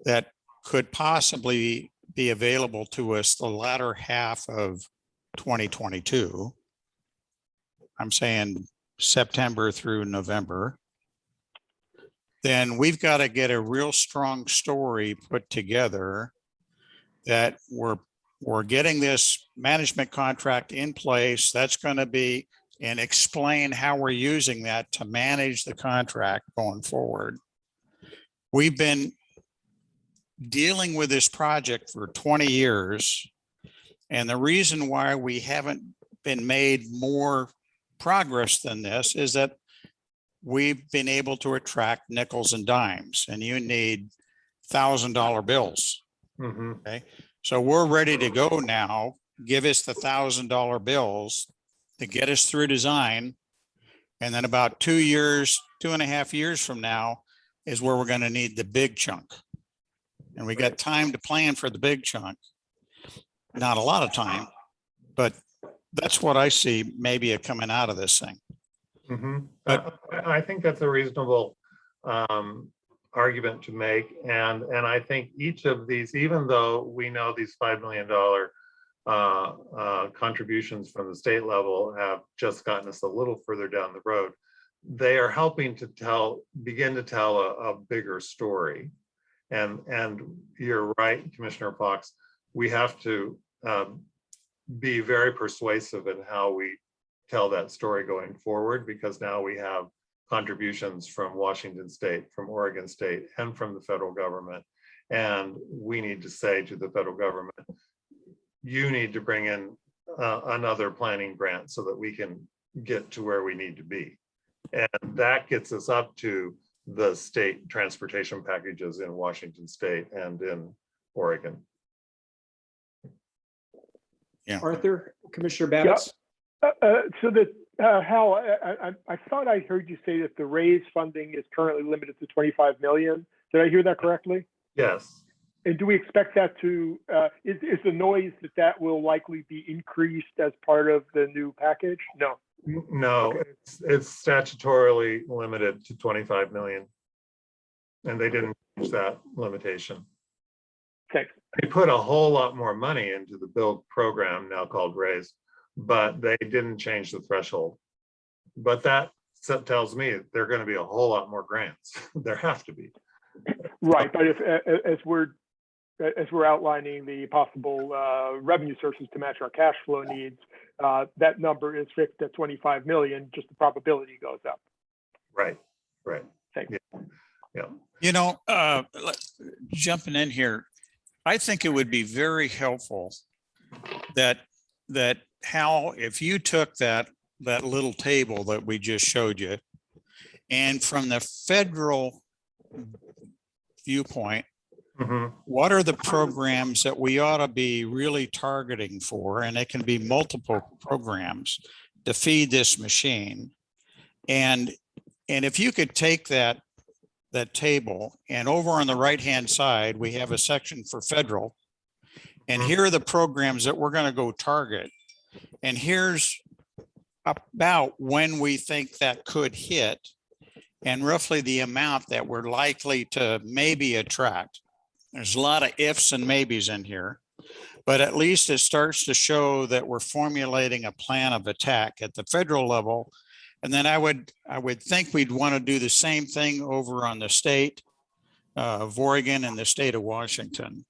that could possibly be available to us the latter half of 2022, I'm saying September through November, then we've got to get a real strong story put together that we're getting this management contract in place. That's going to be, and explain how we're using that to manage the contract going forward. We've been dealing with this project for 20 years. And the reason why we haven't been made more progress than this is that we've been able to attract nickels and dimes, and you need $1,000 bills. Mm-hmm. Okay. So we're ready to go now. Give us the $1,000 bills to get us through design. And then about 2.5 years from now is where we're going to need the big chunk. And we got time to plan for the big chunk. Not a lot of time, but that's what I see maybe coming out of this thing. Mm-hmm. But I think that's a reasonable argument to make. And I think each of these, even though we know these $5 million contributions from the state level have just gotten us a little further down the road, they are helping to begin to tell a bigger story. And you're right, Commissioner Fox, we have to be very persuasive in how we tell that story going forward, because now we have contributions from Washington State, from Oregon State, and from the federal government. And we need to say to the federal government, you need to bring in another planning grant so that we can get to where we need to be. And that gets us up to the state transportation packages in Washington State and in Oregon. Yeah. Arthur, Commissioner Babbitts? So that Hal, I thought I heard you say that the raise funding is currently limited to 25 million. Did I hear that correctly? Yes. And do we expect that to, is the noise that will likely be increased as part of the new package? No. No, Okay. it's statutorily limited to 25 million. And they didn't change that limitation. Thanks. They put a whole lot more money into the build program, now called RAISE, but they didn't change the threshold. But that tells me there are going to be a whole lot more grants. There have to be. Right, but if as we're as we're outlining the possible revenue sources to match our cash flow needs, that number is fixed at 25 million, just the probability goes up. Right, right. Thanks. Yeah. You know, jumping in here, I think it would be very helpful that Hal, if you took that little table that we just showed you, and from the federal viewpoint, Mhm. what are the programs that we ought to be really targeting for? And it can be multiple programs to feed this machine. And if you could take that table, and over on the right-hand side, we have a section for federal. And here are the programs that we're going to go target. And here's about when we think that could hit, and roughly the amount that we're likely to maybe attract. There's a lot of ifs and maybes in here, but at least it starts to show that we're formulating a plan of attack at the federal level. And then I would think we'd want to do the same thing over on the state of Oregon and the state of Washington.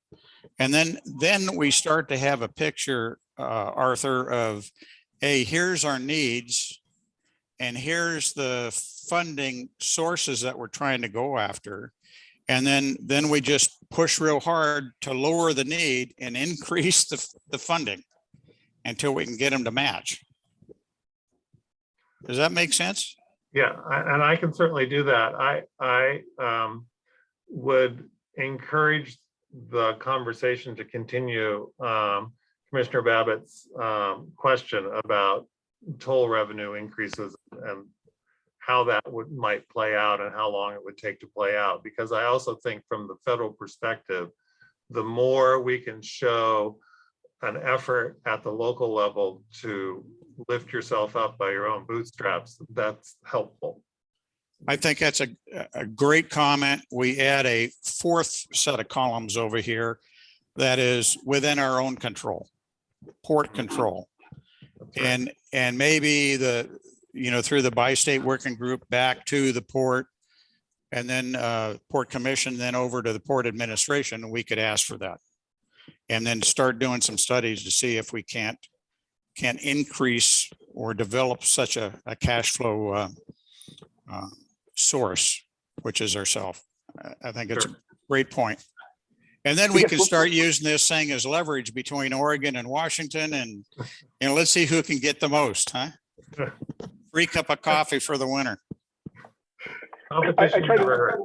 And then we start to have a picture, Arthur, of, hey, here's our needs, and here's the funding sources that we're trying to go after. And then we just push real hard to lower the need and increase the funding until we can get them to match. Does that make sense? Yeah, and I can certainly do that. I would encourage the conversation to continue. Commissioner Babbitt's question about toll revenue increases and how that might play out and how long it would take to play out. Because I also think from the federal perspective, the more we can show an effort at the local level to lift yourself up by your own bootstraps, that's helpful. I think that's a great comment. We add a fourth set of columns over here that is within our own control, port control. Right. And maybe through the bi-state working group back to the port, and then port commission, then over to the port administration, and we could ask for that. And then start doing some studies to see if we can't increase or develop such a cash flow source, which is ourselves. I think it's a great point. And then we can start using this thing as leverage between Oregon and Washington, and let's see who can get the most, huh? Free cup of coffee for the winner. Competition never hurts.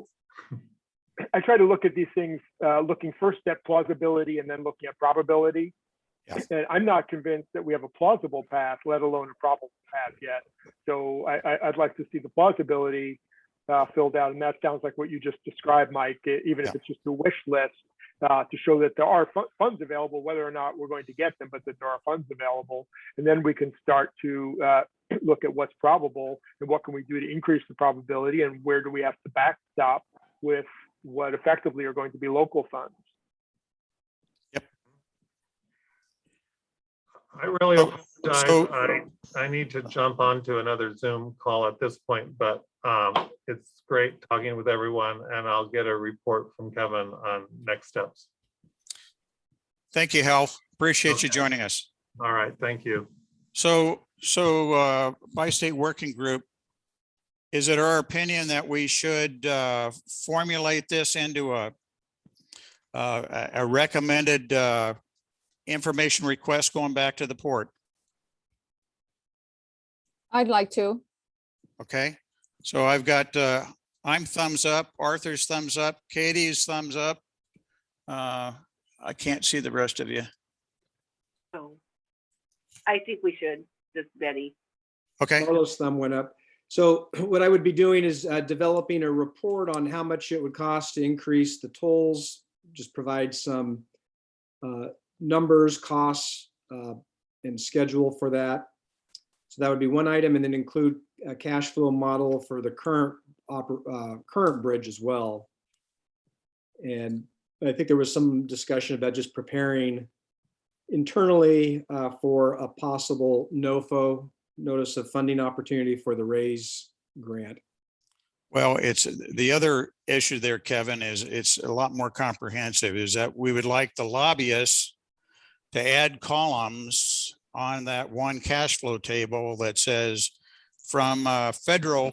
I try to look at these things, looking first at plausibility and then looking at probability. Yeah. And I'm not convinced that we have a plausible path, let alone a probable path yet. So I'd like to see the plausibility filled out. And that sounds like what you just described, Mike, even if it's just a wish list to show that there are funds available, whether or not we're going to get them, but that there are funds available. And then we can start to look at what's probable and what can we do to increase the probability, and where do we have to backstop with what effectively are going to be local funds. Yep. I really apologize. I need to jump onto another Zoom call at this point, but it's great talking with everyone, and I'll get a report from Kevin on next steps. Thank you, Hal. Appreciate you joining us. All right, thank you. So bi-state working group, is it our opinion that we should formulate this into a recommended information request going back to the port? I'd like to. Okay, so I've got, I'm thumbs up, Arthur's thumbs up, Katie's thumbs up. I can't see the rest of you. So I think we should, just Betty. Okay, Carlos' thumb went up. So what I would be doing is developing a report on how much it would cost to increase the tolls, just provide some numbers, costs, and schedule for that. So that would be one item, and then include a cash flow model for the current bridge as well. And I think there was some discussion about just preparing internally for a possible NOFO, notice of funding opportunity, for the RAISE grant. Well, it's the other issue there, Kevin, is it's a lot more comprehensive, is that we would like the lobbyists to add columns on that one cash flow table that says from federal,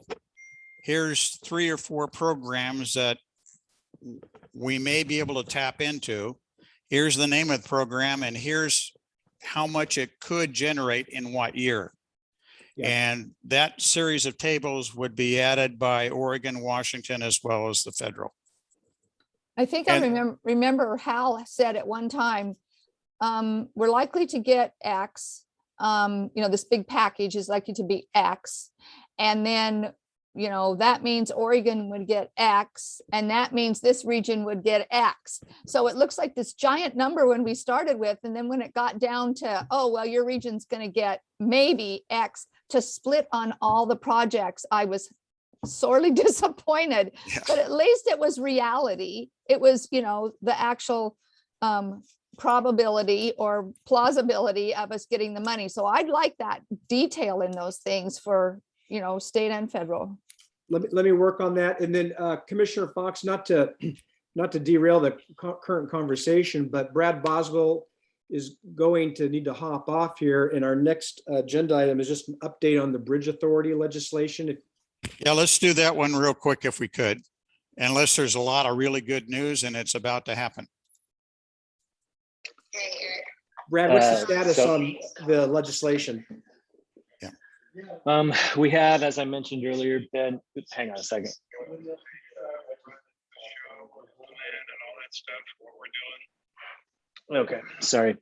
here's 3 or 4 programs that we may be able to tap into. Here's the name of the program and here's how much it could generate in what year. Yeah. And that series of tables would be added by Oregon, Washington, as well as the federal. I think And- I remember Hal said at one time, we're likely to get X, this big package is likely to be X. And then, that means Oregon would get X, and that means this region would get X. So it looks like this giant number when we started with, and then when it got down to, oh, well, your region's going to get maybe X to split on all the projects, I was sorely disappointed, Yeah. but at least it was reality. It was, the actual probability or plausibility of us getting the money. So I'd like that detail in those things for, state and federal. Let me work on that. And then Commissioner Fox, not to derail the current conversation, but Brad Boswell is going to need to hop off here. And our next agenda item is just an update on the Bridge Authority legislation. Yeah, let's do that one real quick if we could, unless there's a lot of really good news and it's about to happen. Brad, what's the status so- on the legislation? We have, as I mentioned earlier, been, hang on a second. Okay, sorry.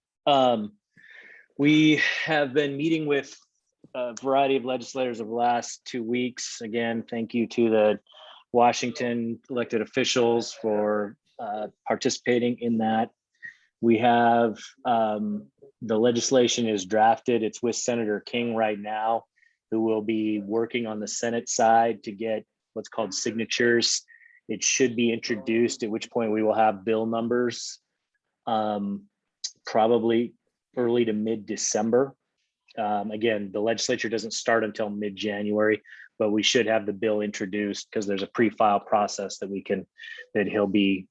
We have been meeting with a variety of legislators over the last 2 weeks. Again, thank you to the Washington elected officials for participating in that. We have the legislation is drafted. It's with Senator King right now, who will be working on the Senate side to get what's called signatures. It should be introduced, at which point we will have bill numbers, probably early to mid-December. Again, the legislature doesn't start until mid-January, but we should have the bill introduced because there's a pre-file process that he'll be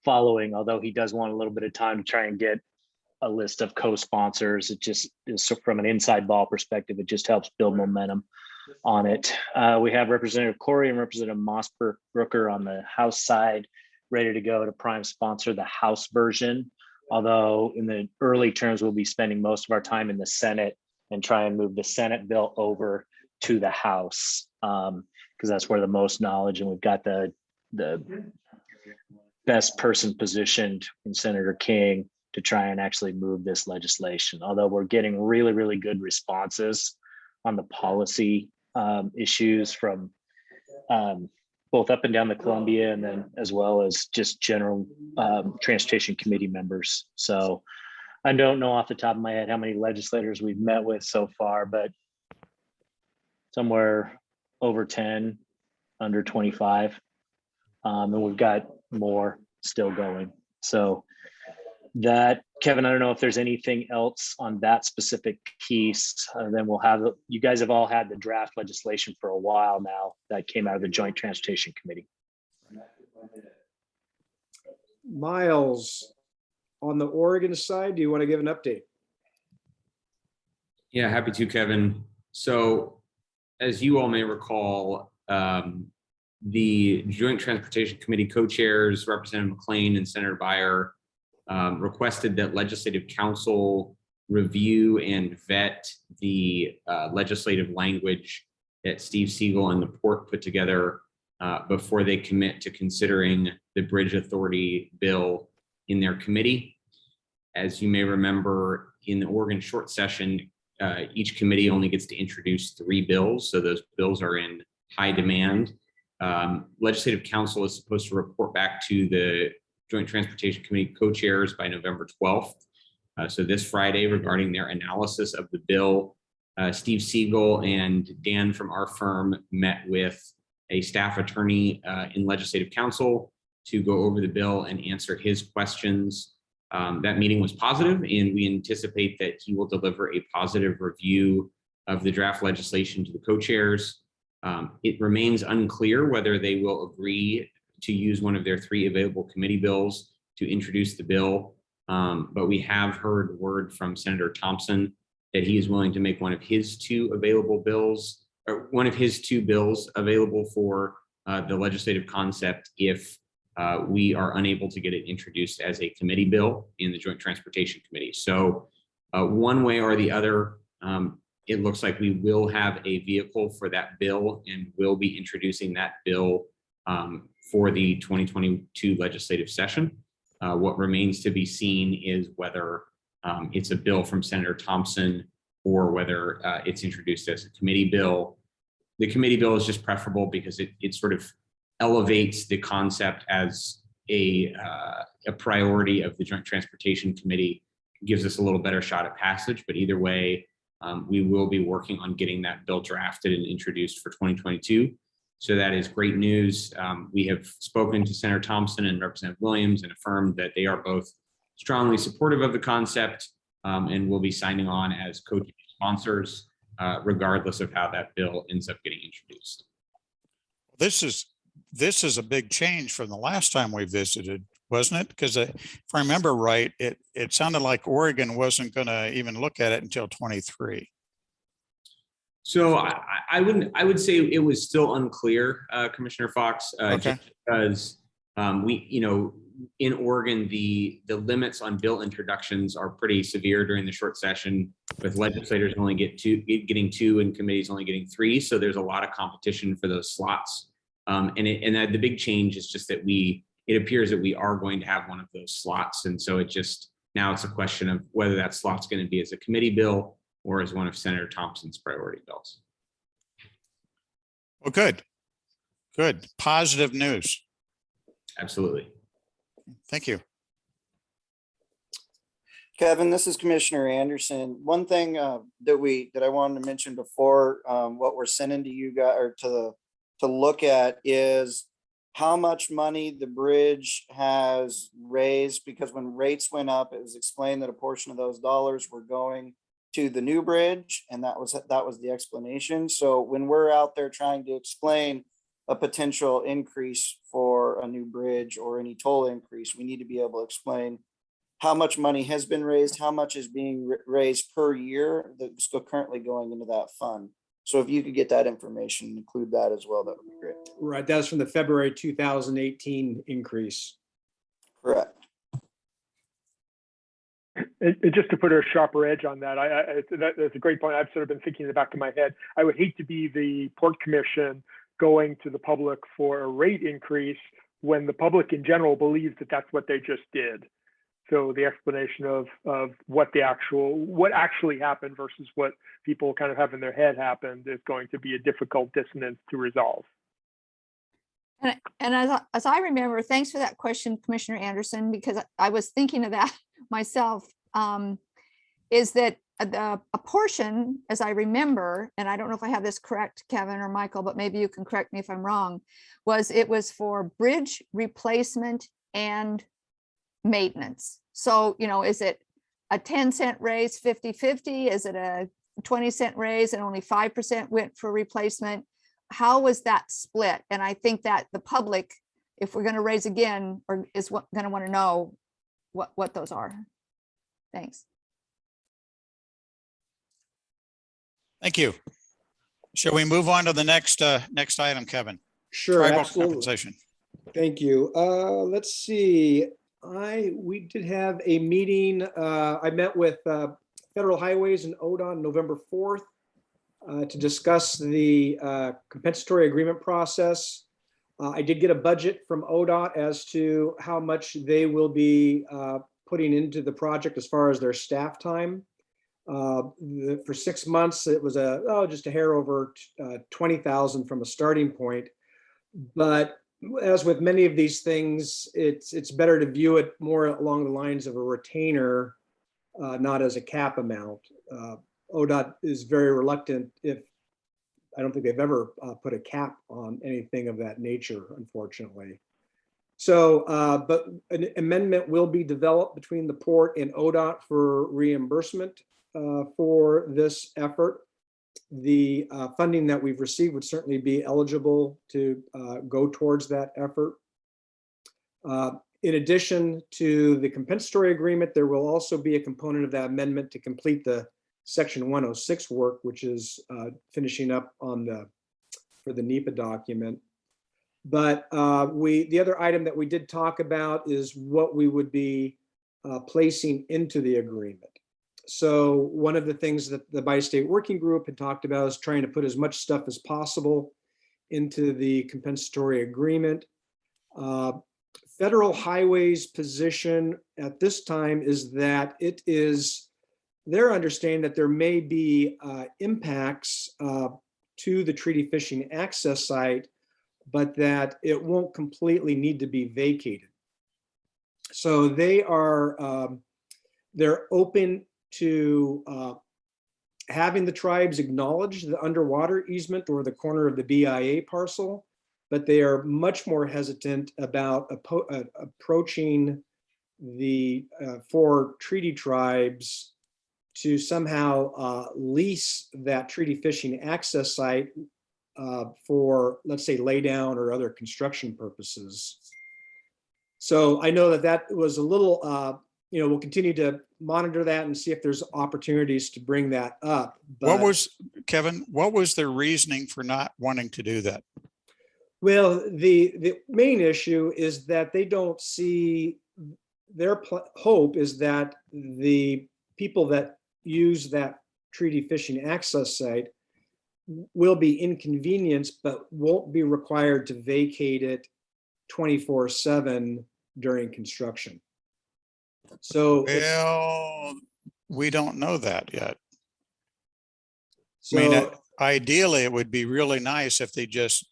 following, although he does want a little bit of time to try and get a list of co-sponsors. It just is, so from an inside ball perspective, it just helps build momentum on it. We have Representative Corey and Representative Mossbrooker on the House side, ready to go to prime sponsor the House version. Although in the early terms, we'll be spending most of our time in the Senate and try and move the Senate bill over to the House, because that's where the most knowledge, and we've got the best person positioned in Senator King to try and actually move this legislation. Although we're getting really, really good responses on the policy issues from both up and down the Columbia, and then as well as just general transportation committee members. So I don't know off the top of my head how many legislators we've met with so far, but somewhere over 10, under 25. And we've got more still going. So that, Kevin, I don't know if there's anything else on that specific piece. Then we'll have, you guys have all had the draft legislation for a while now that came out of the Joint Transportation Committee. Miles, on the Oregon side, do you want to give an update? Yeah, happy to, Kevin. So as you all may recall, the Joint Transportation Committee co-chairs, Representative McLean and Senator Beyer, requested that Legislative Council review and vet the legislative language that Steve Siegel and the port put together before they commit to considering the Bridge Authority bill in their committee. As you may remember, in the Oregon short session, each committee only gets to introduce 3 bills, so those bills are in high demand. Legislative Council is supposed to report back to the Joint Transportation Committee co-chairs by November 12th. So this Friday, regarding their analysis of the bill, Steve Siegel and Dan from our firm met with a staff attorney in Legislative Council to go over the bill and answer his questions. That meeting was positive, and we anticipate that he will deliver a positive review of the draft legislation to the co-chairs. It remains unclear whether they will agree to use one of their 3 available committee bills to introduce the bill. But we have heard word from Senator Thompson that he is willing to make one of his 2 available bills, or one of his 2 bills available for the legislative concept if we are unable to get it introduced as a committee bill in the Joint Transportation Committee. So one way or the other, it looks like we will have a vehicle for that bill and will be introducing that bill for the 2022 legislative session. What remains to be seen is whether it's a bill from Senator Thompson or whether it's introduced as a committee bill. The committee bill is just preferable because it sort of elevates the concept as a priority of the Joint Transportation Committee, gives us a little better shot at passage. But either way, we will be working on getting that bill drafted and introduced for 2022. So that is great news. We have spoken to Senator Thompson and Representative Williams and affirmed that they are both strongly supportive of the concept and will be signing on as co-sponsors, regardless of how that bill ends up getting introduced. This is a big change from the last time we visited, wasn't it? Because if I remember right, it sounded like Oregon wasn't going to even look at it until 23. So I would say it was still unclear, Commissioner Fox, Okay. just because in Oregon, the limits on bill introductions are pretty severe during the short session, with legislators only getting 2 and committees only getting 3. So there's a lot of competition for those slots. And the big change is just that it appears that we are going to have one of those slots. And so now it's a question of whether that slot's going to be as a committee bill or as one of Senator Thompson's priority bills. Well, good. Positive news. Absolutely. Thank you. Kevin, this is Commissioner Anderson. One thing that I wanted to mention before what we're sending to you guys or to look at is how much money the bridge has raised, because when rates went up, it was explained that a portion of those dollars were going to the new bridge, and that was the explanation. So when we're out there trying to explain a potential increase for a new bridge or any toll increase, we need to be able to explain how much money has been raised, how much is being raised per year that's still currently going into that fund. So if you could get that information, include that as well, that would be great. Right, that's from the February 2018 increase. Correct. Just to put a sharper edge on that, that's a great point. I've sort of been thinking in the back of my head. I would hate to be the Port Commission going to the public for a rate increase when the public in general believes that that's what they just did. So the explanation of what actually happened versus what people kind of have in their head happened is going to be a difficult dissonance to resolve. And as I remember, thanks for that question, Commissioner Anderson, because I was thinking of that myself, is that a portion, as I remember, and I don't know if I have this correct, Kevin or Michael, but maybe you can correct me if I'm wrong, it was for bridge replacement and maintenance. So, is it a 10-cent raise, 50-50? Is it a 20-cent raise and only 5% went for replacement? How was that split? And I think that the public, if we're going to raise again, is going to want to know what those are. Thanks. Thank you. Shall we move on to the next item, Kevin? Sure, Tribal absolutely. compensation. Thank you. Let's see. We did have a meeting. I met with Federal Highways and ODOT November 4th to discuss the compensatory agreement process. I did get a budget from ODOT as to how much they will be putting into the project as far as their staff time. For 6 months, it was just a hair over 20,000 from a starting point. But as with many of these things, it's better to view it more along the lines of a retainer, not as a cap amount. ODOT is very reluctant. I don't think they've ever put a cap on anything of that nature, unfortunately. So, but an amendment will be developed between the port and ODOT for reimbursement for this effort. the funding that we've received would certainly be eligible to go towards that effort. In addition to the compensatory agreement, there will also be a component of that amendment to complete the Section 106 work, which is finishing up on for the NEPA document. But the other item that we did talk about is what we would be placing into the agreement. So one of the things that the bi-state working group had talked about is trying to put as much stuff as possible into the compensatory agreement. Federal Highway's position at this time is that it is their understanding that there may be impacts to the treaty fishing access site, but that it won't completely need to be vacated. So they are they're open to having the tribes acknowledge the underwater easement or the corner of the BIA parcel, but they are much more hesitant about approaching the 4 treaty tribes to somehow lease that treaty fishing access site for, let's say, laydown or other construction purposes. So I know that that was a little, we'll continue to monitor that and see if there's opportunities to bring that up. But, Kevin, what was their reasoning for not wanting to do that? well, the main issue is that they don't see, their hope is that the people that use that treaty fishing access site will be inconvenienced, but won't be required to vacate it 24/7 during construction. So, Well, we don't know that yet. so I mean, ideally, it would be really nice if they just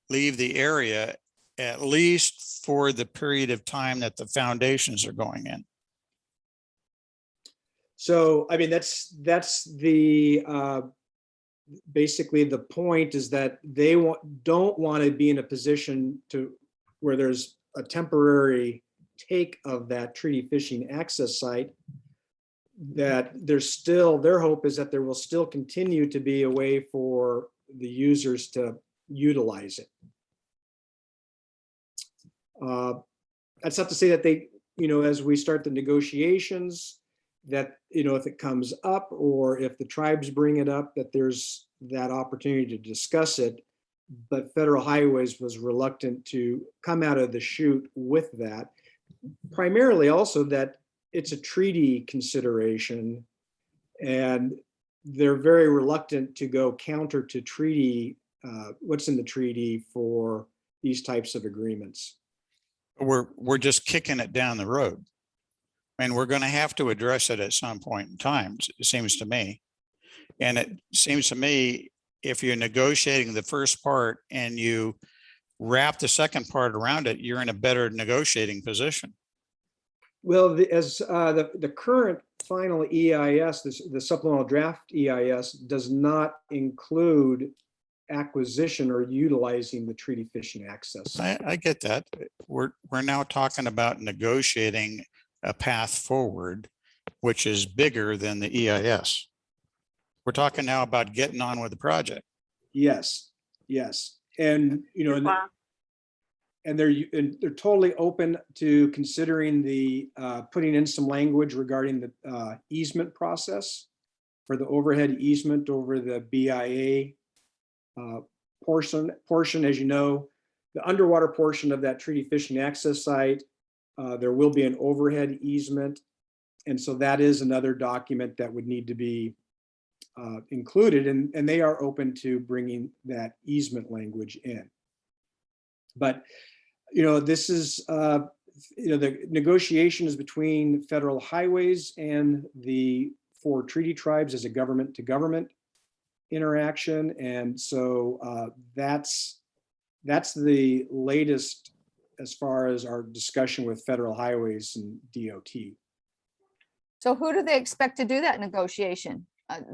leave the area at least for the period of time that the foundations are going in. So, I mean, that's the basically the point is that they don't want to be in a position to where there's a temporary take of that treaty fishing access site. That there's still, their hope is that there will still continue to be a way for the users to utilize it. That's not to say that they, as we start the negotiations, that, if it comes up or if the tribes bring it up, that there's that opportunity to discuss it. But Federal Highways was reluctant to come out of the chute with that. Primarily also that it's a treaty consideration and they're very reluctant to go counter to treaty, what's in the treaty for these types of agreements. We're just kicking it down the road. And we're going to have to address it at some point in time, it seems to me. And it seems to me, if you're negotiating the first part and you wrap the second part around it, you're in a better negotiating position. Well, the current final EIS, the supplemental draft EIS, does not include acquisition or utilizing the treaty fishing access. I get that. We're now talking about negotiating a path forward, which is bigger than the EIS. We're talking now about getting on with the project. Yes, yes. And, and they're totally open to considering the putting in some language regarding the easement process for the overhead easement over the BIA portion. As you know, the underwater portion of that treaty fishing access site, there will be an overhead easement. And so that is another document that would need to be included, and they are open to bringing that easement language in. But, this is, the negotiation is between Federal Highways and the 4 treaty tribes as a government to government interaction. And so that's the latest as far as our discussion with Federal Highways and DOT. So who do they expect to do that negotiation?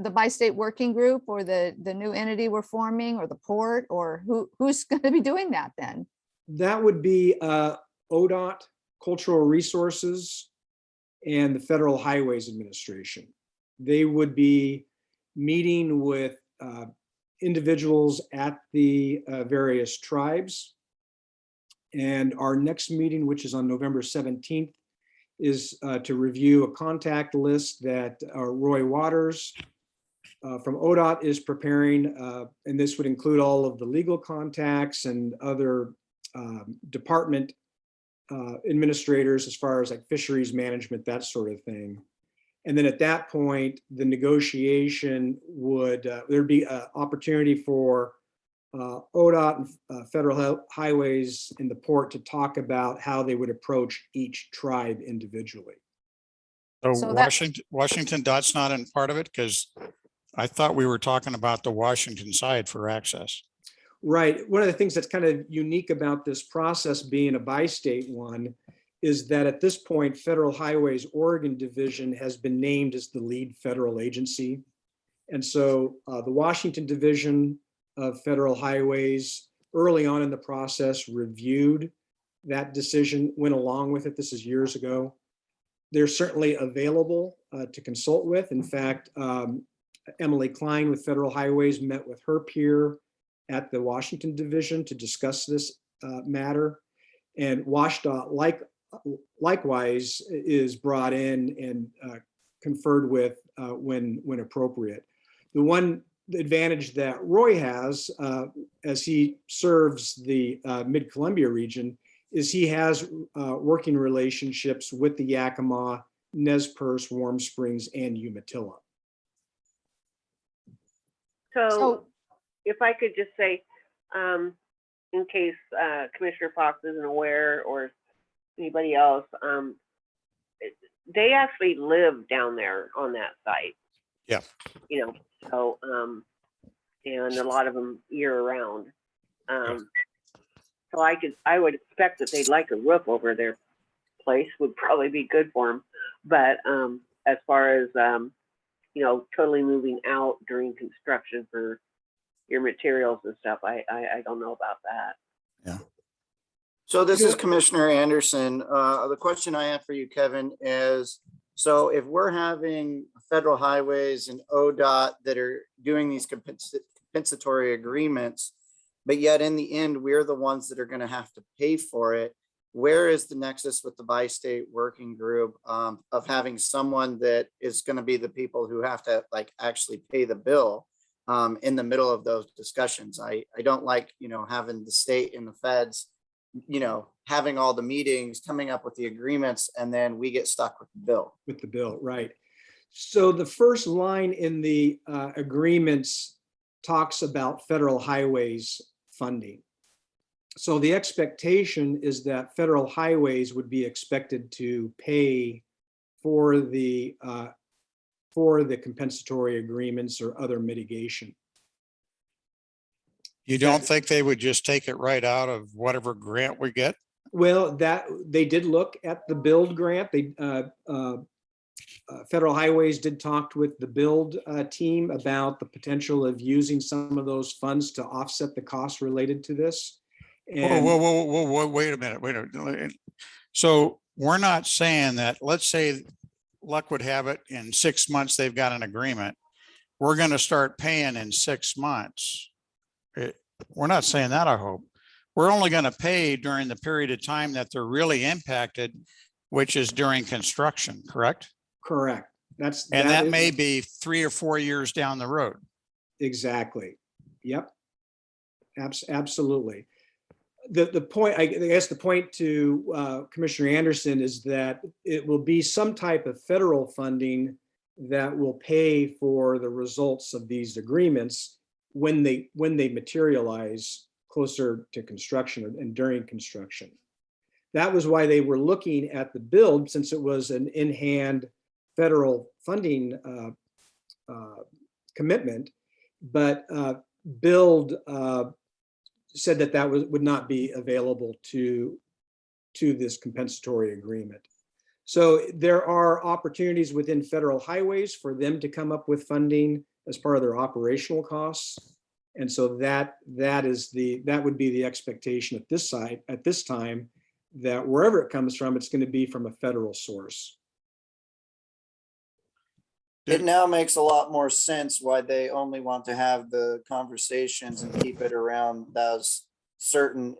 The bi-state working group or the new entity we're forming or the port, or who's going to be doing that then? That would be ODOT, Cultural Resources, and the Federal Highways Administration. They would be meeting with individuals at the various tribes. And our next meeting, which is on November 17th, is to review a contact list that Roy Waters from ODOT is preparing. And this would include all of the legal contacts and other department administrators as far as like fisheries management, that sort of thing. And then at that point, the negotiation would, there'd be an opportunity for ODOT and Federal Highways in the port to talk about how they would approach each tribe individually. So So that- Washington DOT's not in part of it, because I thought we were talking about the Washington side for access. Right. One of the things that's kind of unique about this process being a bi-state one is that at this point, Federal Highways Oregon Division has been named as the lead federal agency. And so the Washington Division of Federal Highways early on in the process reviewed that decision, went along with it. This is years ago. They're certainly available to consult with. In fact, Emily Klein with Federal Highways met with her peer at the Washington Division to discuss this matter. And WashDOT likewise is brought in and conferred with when appropriate. The one advantage that Roy has as he serves the Mid-Columbia region is he has working relationships with the Yakima, Nez Perce, Warm Springs, and Umatilla. So if I could just say, in case Commissioner Fox isn't aware or anybody else, they actually live down there on that site. Yeah. You know, so, and a lot of them year round. So I would expect that they'd like a roof over their place, would probably be good for them. But as far as, you know, totally moving out during construction for your materials and stuff, I don't know about that. Yeah. So this is Commissioner Anderson. The question I have for you, Kevin, is, so if we're having Federal Highways and ODOT that are doing these compensatory agreements, but yet in the end, we're the ones that are going to have to pay for it, where is the nexus with the bi-state working group of having someone that is going to be the people who have to like actually pay the bill in the middle of those discussions? I don't like, you know, having the state and the feds, you know, having all the meetings, coming up with the agreements, and then we get stuck with the bill. With the bill, right. So the first line in the agreements talks about Federal Highways funding. So the expectation is that Federal Highways would be expected to pay for the compensatory agreements or other mitigation. You don't think they would just take it right out of whatever grant we get? Well, that they did look at the build grant. They Federal Highways did talk with the build team about the potential of using some of those funds to offset the costs related to this. And Whoa, wait a minute. So we're not saying that, let's say luck would have it in 6 months, they've got an agreement. We're going to start paying in 6 months. We're not saying that, I hope. We're only going to pay during the period of time that they're really impacted, which is during construction, correct? Correct. That may be 3 or 4 years down the road. Exactly. Yep. Absolutely. The point, I guess the point to Commissioner Anderson is that it will be some type of federal funding that will pay for the results of these agreements when they materialize closer to construction and during construction. That was why they were looking at the build, since it was an in-hand federal funding commitment, but build said that would not be available to this compensatory agreement. So there are opportunities within Federal Highways for them to come up with funding as part of their operational costs. And so that would be the expectation at this time, that wherever it comes from, it's going to be from a federal source. It now makes a lot more sense why they only want to have the conversations and keep it around those certain,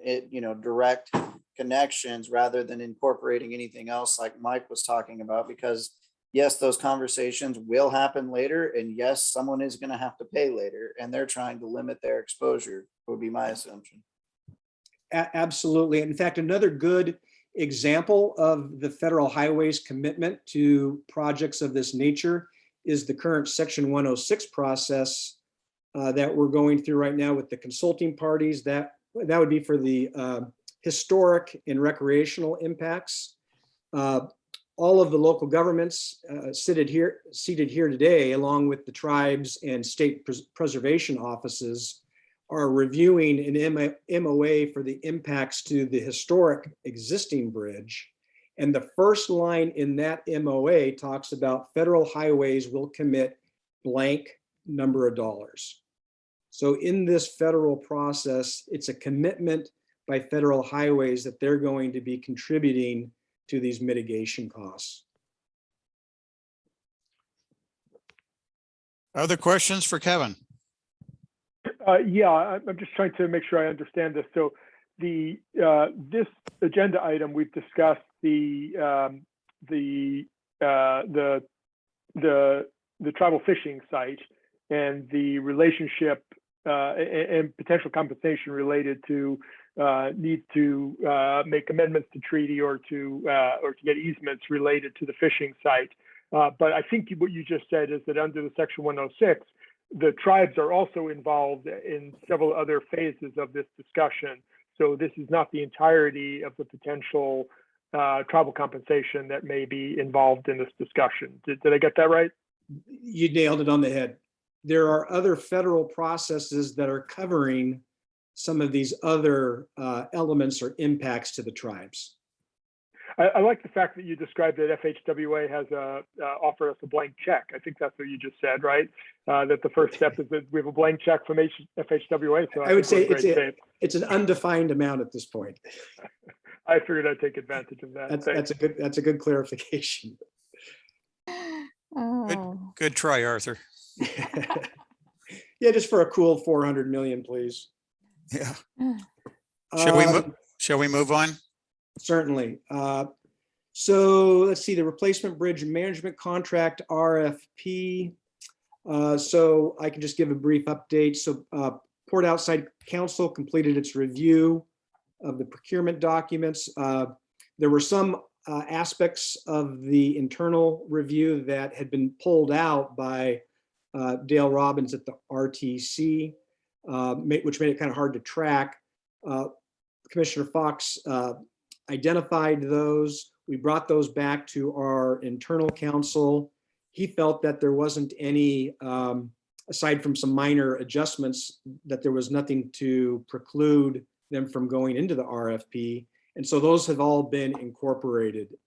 direct connections rather than incorporating anything else like Mike was talking about, because yes, those conversations will happen later, and yes, someone is going to have to pay later, and they're trying to limit their exposure, would be my assumption. Absolutely. In fact, another good example of the federal highways commitment to projects of this nature is the current Section 106 process that we're going through right now with the consulting parties. That would be for the historic and recreational impacts. All of the local governments seated here today, along with the tribes and state preservation offices, are reviewing an MOA for the impacts to the historic existing bridge. And the first line in that MOA talks about federal highways will commit blank number of dollars. So in this federal process, it's a commitment by federal highways that they're going to be contributing to these mitigation costs. Other questions for Kevin? Yeah, I'm just trying to make sure I understand this. So this agenda item, we've discussed the tribal fishing site and the relationship and potential compensation related to need to make amendments to treaty or to get easements related to the fishing site. But I think what you just said is that under the Section 106, the tribes are also involved in several other phases of this discussion. So this is not the entirety of the potential tribal compensation that may be involved in this discussion. Did I get that right? You nailed it on the head. There are other federal processes that are covering some of these other elements or impacts to the tribes. I like the fact that you described that FHWA has offered us a blank check. I think that's what you just said, right? That the first step is that we have a blank check from FHWA. So I would say it's an undefined amount at this point. I figured I'd take advantage of that. That's a good clarification. Oh. Good try, Arthur. Yeah, just for a cool 400 million, please. Yeah. Shall we move on? Certainly. So let's see, the replacement bridge management contract RFP. So I can just give a brief update. So Port Outside Council completed its review of the procurement documents. There were some aspects of the internal review that had been pulled out by Dale Robbins at the RTC, which made it kind of hard to track. Commissioner Fox identified those. We brought those back to our internal counsel. He felt that there wasn't any, aside from some minor adjustments, that there was nothing to preclude them from going into the RFP. And so those have all been incorporated.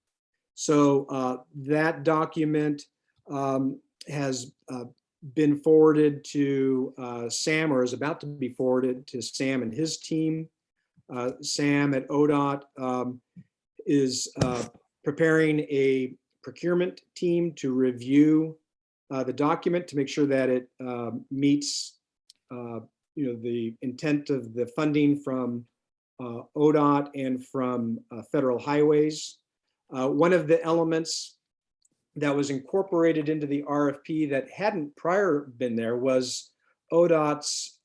So that document has been forwarded to Sam, or is about to be forwarded to Sam and his team. Sam at ODOT is preparing a procurement team to review the document to make sure that it meets the intent of the funding from ODOT and from federal highways. One of the elements that was incorporated into the RFP that hadn't prior been there was ODOT's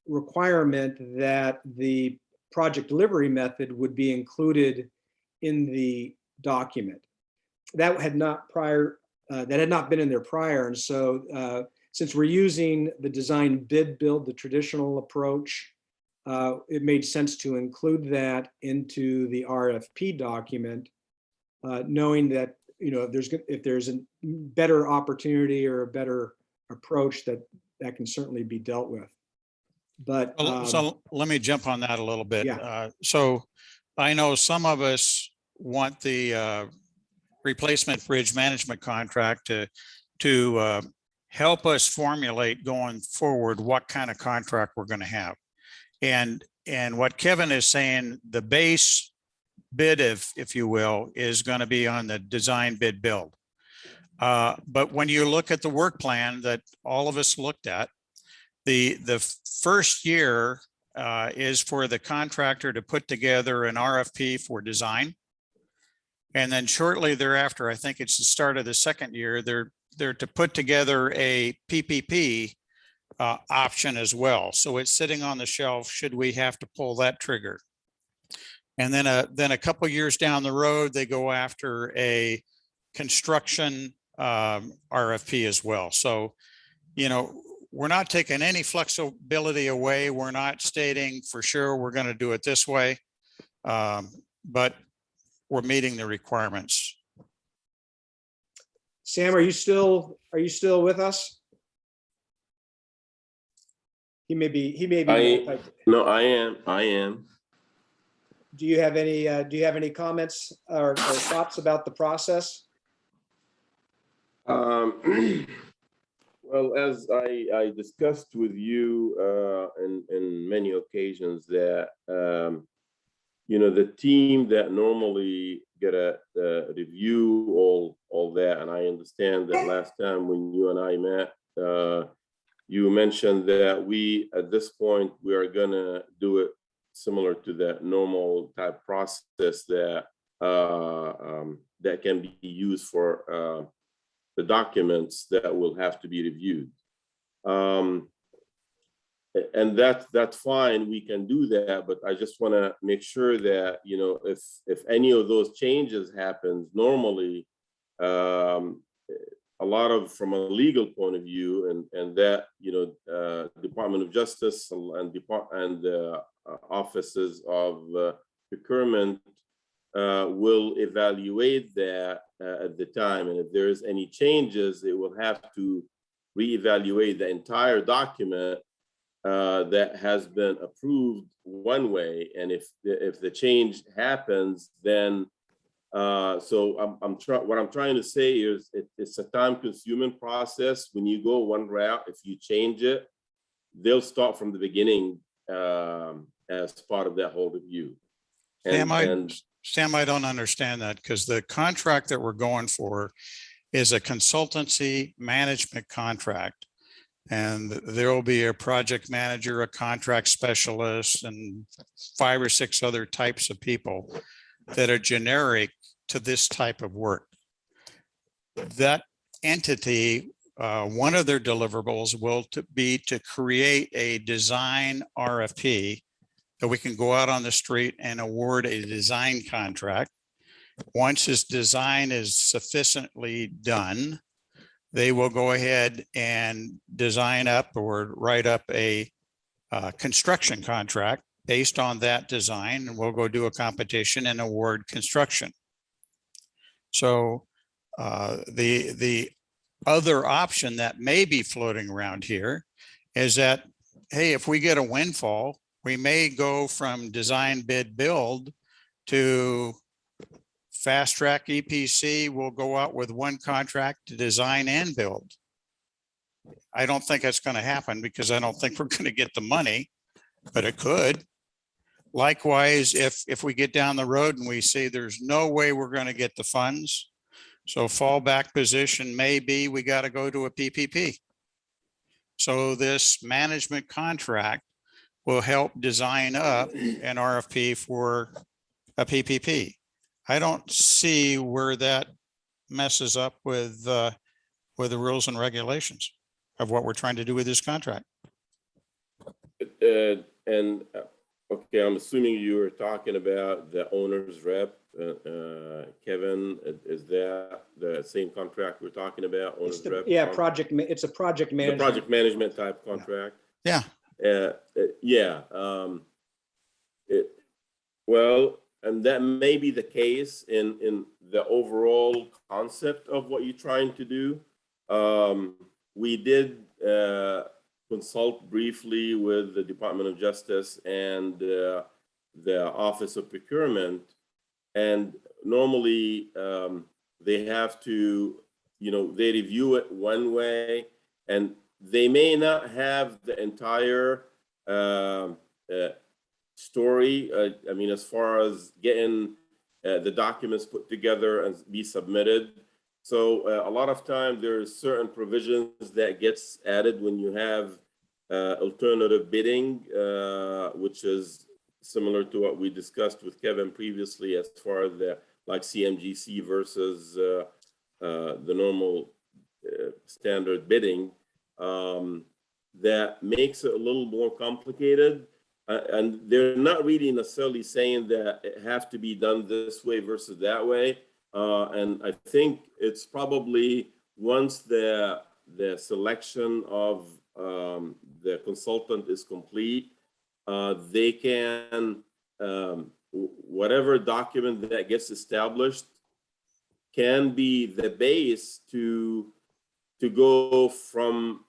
requirement that the project delivery method would be included in the document. That had not been in there prior. And so since we're using the design bid build, the traditional approach, it made sense to include that into the RFP document, knowing that if there's a better opportunity or a better approach, that can certainly be dealt with. But so let me jump on that a little bit. Yeah. So I know some of us want the replacement bridge management contract to help us formulate going forward what kind of contract we're going to have. And what Kevin is saying, the base bid, if you will, is going to be on the design bid build. But when you look at the work plan that all of us looked at, the first year is for the contractor to put together an RFP for design. And then shortly thereafter, I think it's the start of the second year, they're to put together a PPP option as well. So it's sitting on the shelf should we have to pull that trigger. And then a couple years down the road, they go after a construction RFP as well. So, you know, we're not taking any flexibility away. We're not stating for sure we're going to do it this way, but we're meeting the requirements. Sam, are you still with us? He may be. No, I am. Do you have any comments or thoughts about the process? Well, as I discussed with you in many occasions that, you know, the team that normally get a review all that, and I understand that last time when you and I met, you mentioned that at this point, we are gonna do it similar to that normal type process that that can be used for the documents that will have to be reviewed. And that's fine, we can do that, but I just wanna make sure that, you know, if any of those changes happens normally, a lot of, from a legal point of view, and that, you know, Department of Justice and offices of procurement will evaluate that at the time. And if there's any changes, they will have to reevaluate the entire document that has been approved one way. And if the change happens, then so what I'm trying to say is it's a time-consuming process. When you go one route, if you change it, they'll start from the beginning as part of that whole review. Sam, I don't understand that, because the contract that we're going for is a consultancy management contract. And there will be a project manager, a contract specialist, and 5 or 6 other types of people that are generic to this type of work. That entity, one of their deliverables will be to create a design RFP that we can go out on the street and award a design contract. Once this design is sufficiently done, they will go ahead and design up or write up a construction contract based on that design, and we'll go do a competition and award construction. So the other option that may be floating around here is that, hey, if we get a windfall, we may go from design, bid, build to fast track EPC. We'll go out with one contract to design and build. I don't think that's going to happen, because I don't think we're going to get the money, but it could. Likewise, if we get down the road and we see there's no way we're going to get the funds, so fallback position may be we got to go to a PPP. So this management contract will help design up an RFP for a PPP. I don't see where that messes up with the rules and regulations of what we're trying to do with this contract. Okay, I'm assuming you were talking about the owner's rep, Kevin. Is that the same contract we're talking about? Owner's rep? Yeah, it's a project management. The project management type contract. Yeah. Yeah. Well, and that may be the case in the overall concept of what you're trying to do. We did consult briefly with the Department of Justice and the Office of Procurement, and normally they have to, you know, they review it one way, and they may not have the entire story. I mean, as far as getting the documents put together and be submitted. So a lot of time there's certain provisions that gets added when you have alternative bidding, which is similar to what we discussed with Kevin previously as far as the like CMGC versus the normal standard bidding. That makes it a little more complicated. And they're not really necessarily saying that it have to be done this way versus that way. And I think it's probably once the selection of the consultant is complete, they can, whatever document that gets established can be the base to go from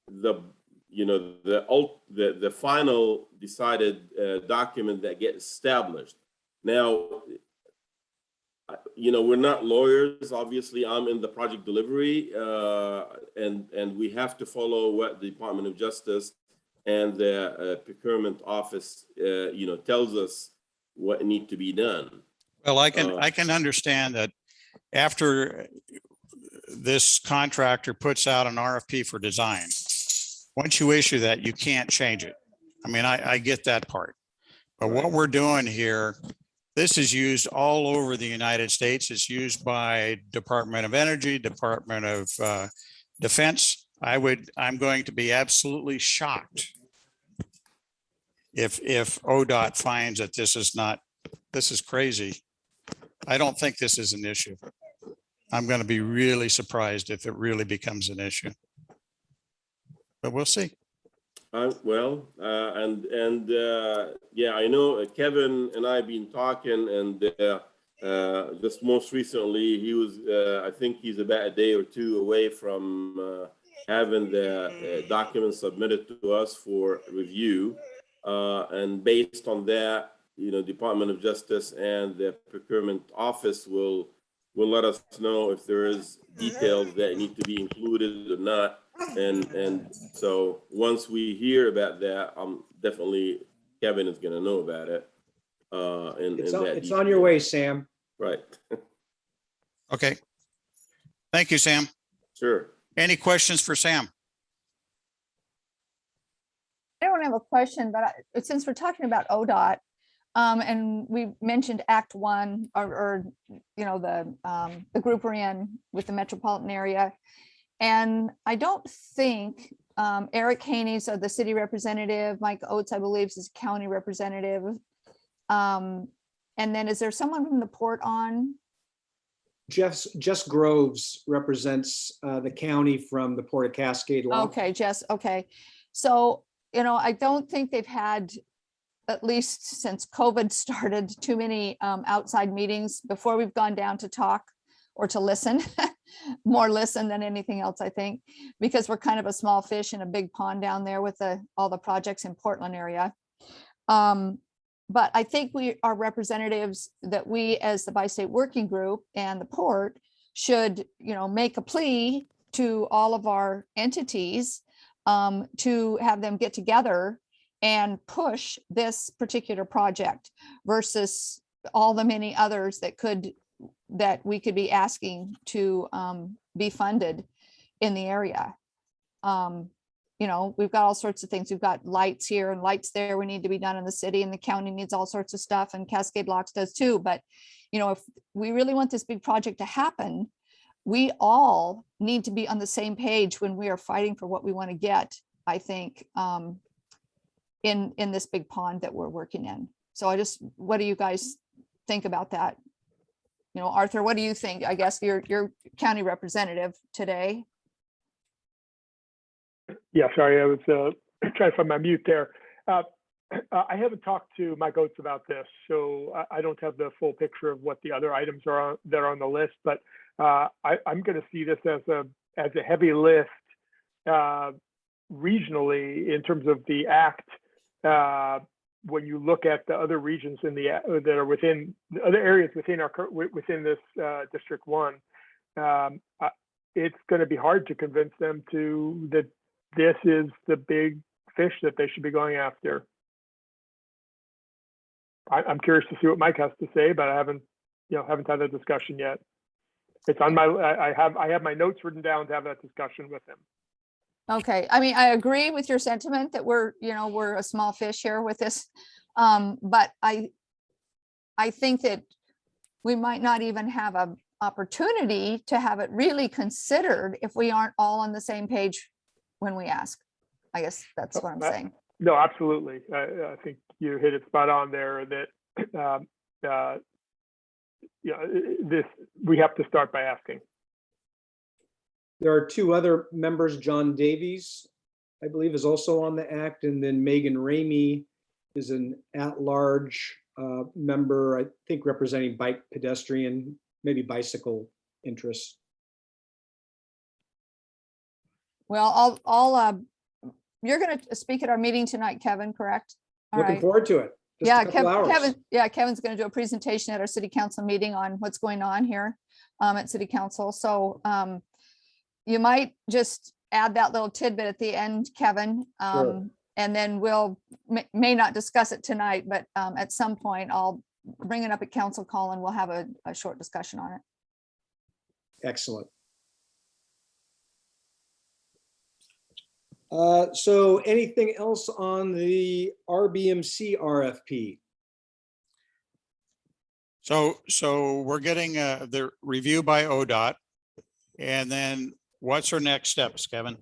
the, you know, the final decided document that gets established. Now, you know, we're not lawyers. Obviously, I'm in the project delivery, and we have to follow what the Department of Justice and the procurement office, you know, tells us what needs to be done. Well, I can understand that after this contractor puts out an RFP for design, once you issue that, you can't change it. I mean, I get that part. But what we're doing here, this is used all over the United States. It's used by Department of Energy, Department of Defense. I'm going to be absolutely shocked if ODOT finds that this is crazy. I don't think this is an issue. I'm going to be really surprised if it really becomes an issue. But we'll see. Yeah, I know Kevin and I have been talking, and just most recently he was, I think he's about a day or two away from having the documents submitted to us for review. And based on that, you know, Department of Justice and the procurement office will let us know if there is details that need to be included or not. And so once we hear about that, definitely Kevin is going to know about it. It's on your way, Sam. Right. Okay. Thank you, Sam. Sure. Any questions for Sam? I don't have a question, but since we're talking about ODOT, and we mentioned Act One, or you know, the group we're in with the metropolitan area, and I don't think Eric Haney's the city representative, Mike Oates, I believe, is county representative, and then is there someone from the port on? Jess Groves represents the county from the Port of Cascade Law. Okay, Jess. Okay, so you know, I don't think they've had, at least since COVID started, too many outside meetings before we've gone down to talk or to listen. More listen than anything else, I think, because we're kind of a small fish in a big pond down there with all the projects in Portland area. But I think we are representatives that we, as the bi-state working group and the port, should, you know, make a plea to all of our entities to have them get together and push this particular project versus all the many others that we could be asking to be funded in the area. You know, we've got all sorts of things. We've got lights here and lights there. We need to be done in the city, and the county needs all sorts of stuff, and Cascade Locks does too. But, you know, if we really want this big project to happen, we all need to be on the same page when we are fighting for what we want to get, I think, in this big pond that we're working in. So what do you guys think about that? You know, Arthur, what do you think? I guess you're county representative today. Yeah, sorry, I was trying to find my mute there. I haven't talked to Mike Oates about this, so I don't have the full picture of what the other items are that are on the list. But I'm going to see this as a heavy lift regionally in terms of the act. When you look at the other regions in that are within the other areas within this District 1, it's going to be hard to convince them that this is the big fish that they should be going after. I'm curious to see what Mike has to say, but I haven't had a discussion yet. It's on my, I have my notes written down to have that discussion with him. Okay, I mean, I agree with your sentiment that we're a small fish here with this. But I think that we might not even have an opportunity to have it really considered if we aren't all on the same page when we ask. I guess that's what I'm saying. No, absolutely. I think you hit it spot on there that, we have to start by asking. There are two other members, John Davies, I believe, is also on the act, and then Megan Ramey is an at-large member, I think representing bike, pedestrian, maybe bicycle interests. Well, you're going to speak at our meeting tonight, Kevin, correct? All Looking right. forward to it. Just a couple hours. Kevin's going to do a presentation at our city council meeting on what's going on here at city council. So you might just add that little tidbit at the end, Kevin. Sure. And then we'll may not discuss it tonight, but at some point I'll bring it up at council call and we'll have a short discussion on it. Excellent. So anything else on the RBMC RFP? So we're getting the review by ODOT. And then what's our next steps, Kevin?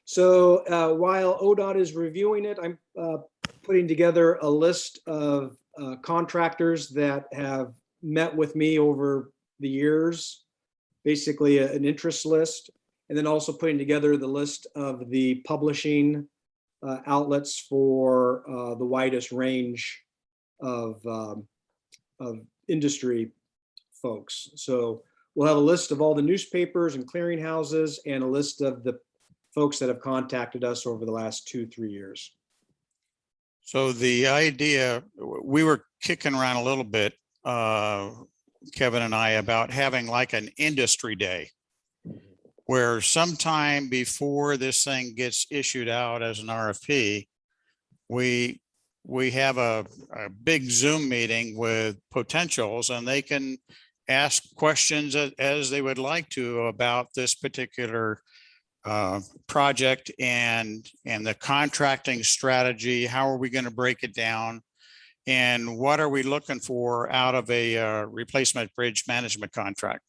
So while ODOT is reviewing it, I'm putting together a list of contractors that have met with me over the years, basically an interest list, and then also putting together the list of the publishing outlets for the widest range of industry folks. So we'll have a list of all the newspapers and clearinghouses and a list of the folks that have contacted us over the last 2-3 years. So the idea, we were kicking around a little bit, Kevin and I, about having like an industry day where sometime before this thing gets issued out as an RFP, we have a big Zoom meeting with potentials and they can ask questions as they would like to about this particular project and the contracting strategy. How are we going to break it down? And what are we looking for out of a replacement bridge management contract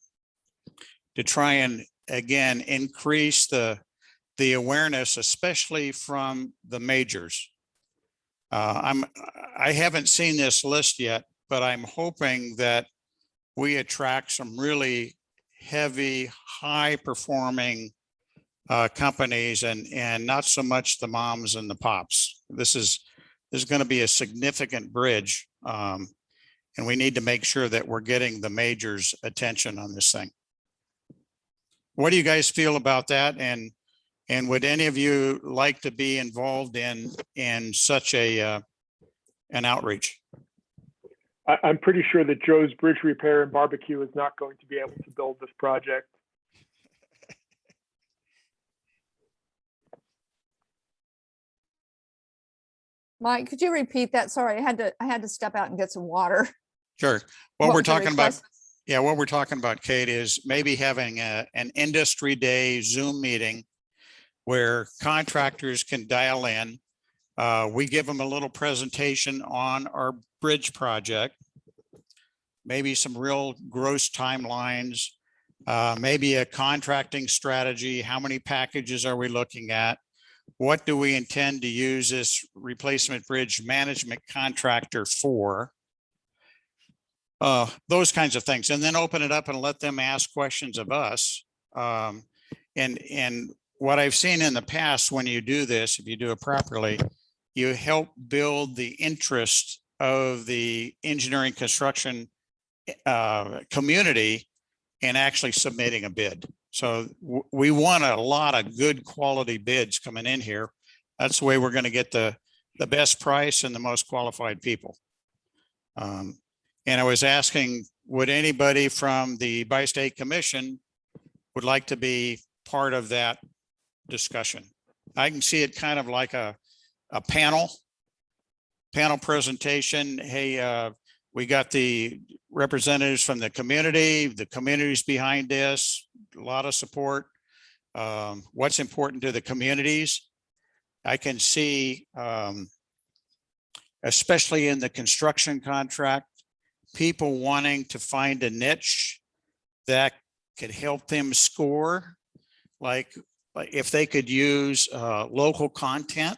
to try and, again, increase the awareness, especially from the majors. I haven't seen this list yet, but I'm hoping that we attract some really heavy, high-performing companies and not so much the moms and the pops. This is going to be a significant bridge, and we need to make sure that we're getting the majors' attention on this thing. What do you guys feel about that? And would any of you like to be involved in such an outreach? I'm pretty sure that Joe's Bridge Repair and Barbecue is not going to be able to build this project. Mike, could you repeat that? Sorry, I had to step out and get some water. Sure. What we're talking about, request? what we're talking about, Kate, is maybe having an industry day Zoom meeting where contractors can dial in. We give them a little presentation on our bridge project, maybe some real gross timelines, maybe a contracting strategy. How many packages are we looking at? What do we intend to use this replacement bridge management contractor for? Those kinds of things, and then open it up and let them ask questions of us. And what I've seen in the past, when you do this, if you do it properly, you help build the interest of the engineering construction community in actually submitting a bid. So we want a lot of good quality bids coming in here. That's the way we're going to get the best price and the most qualified people. And I was asking, would anybody from the Bi-State Commission would like to be part of that discussion? I can see it kind of like a panel presentation. Hey, We got the representatives from the communities behind this, a lot of support. What's important to the communities. I can see, especially in the construction contract, people wanting to find a niche that could help them score. Like if they could use local content,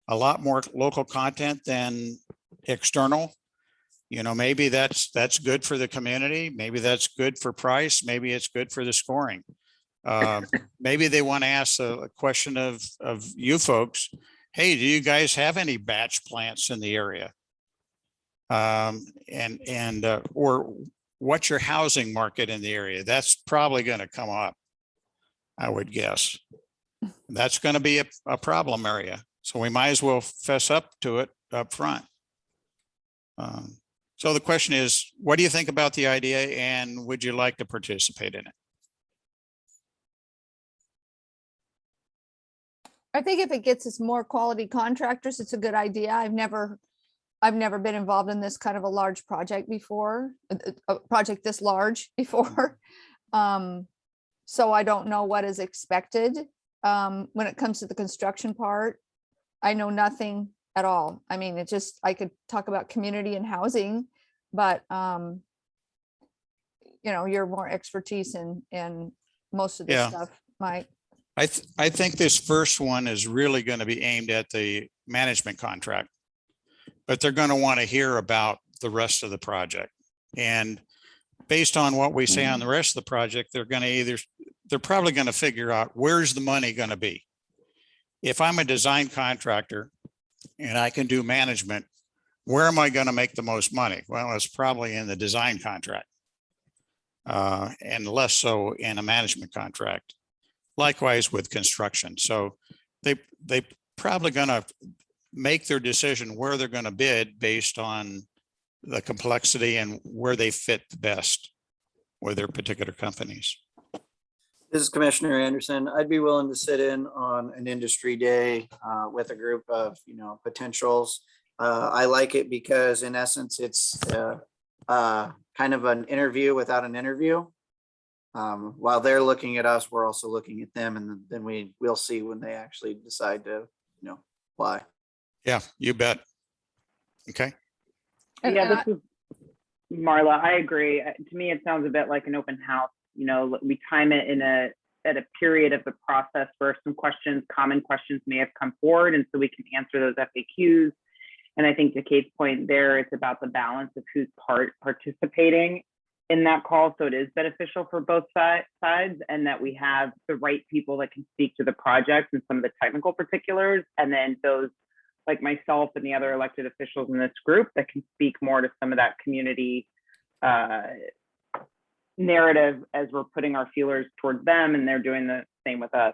a lot more local content than external. You know, maybe that's good for the community. Maybe that's good for price. Maybe it's good for the scoring. Maybe they want to ask a question of you folks. Hey, do you guys have any batch plants in the area? Or what's your housing market in the area? That's probably going to come up, I would guess. That's going to be a problem area. So we might as well fess up to it up front. So the question is, what do you think about the idea and would you like to participate in it? I think if it gets us more quality contractors, it's a good idea. I've never been involved in this kind of a large project before, a project this large before. So I don't know what is expected. When it comes to the construction part, I know nothing at all. I mean, I could talk about community and housing, but you know, you're more expertise in most of this stuff, Mike. I think this first one is really going to be aimed at the management contract, but they're going to want to hear about the rest of the project. And based on what we say on the rest of the project, they're probably going to figure out where's the money going to be. If I'm a design contractor and I can do management, where am I going to make the most money? Well, it's probably in the design contract, and less so in a management contract. Likewise with construction. So they probably going to make their decision where they're going to bid based on the complexity and where they fit the best with their particular companies. This is Commissioner Anderson. I'd be willing to sit in on an industry day with a group of, potentials. I like it because in essence, it's kind of an interview without an interview. While they're looking at us, we're also looking at them, and then we'll see when they actually decide to, apply. Yeah, you bet. Okay. Yeah, this is Marla. I agree. To me, it sounds a bit like an open house. We time it at a period of the process where some common questions may have come forward, and so we can answer those FAQs. And I think to Kate's point there, it's about the balance of who's participating in that call. So it is beneficial for both sides, and that we have the right people that can speak to the project and some of the technical particulars. And then those like myself and the other elected officials in this group that can speak more to some of that community narrative as we're putting our feelers towards them, and they're doing the same with us.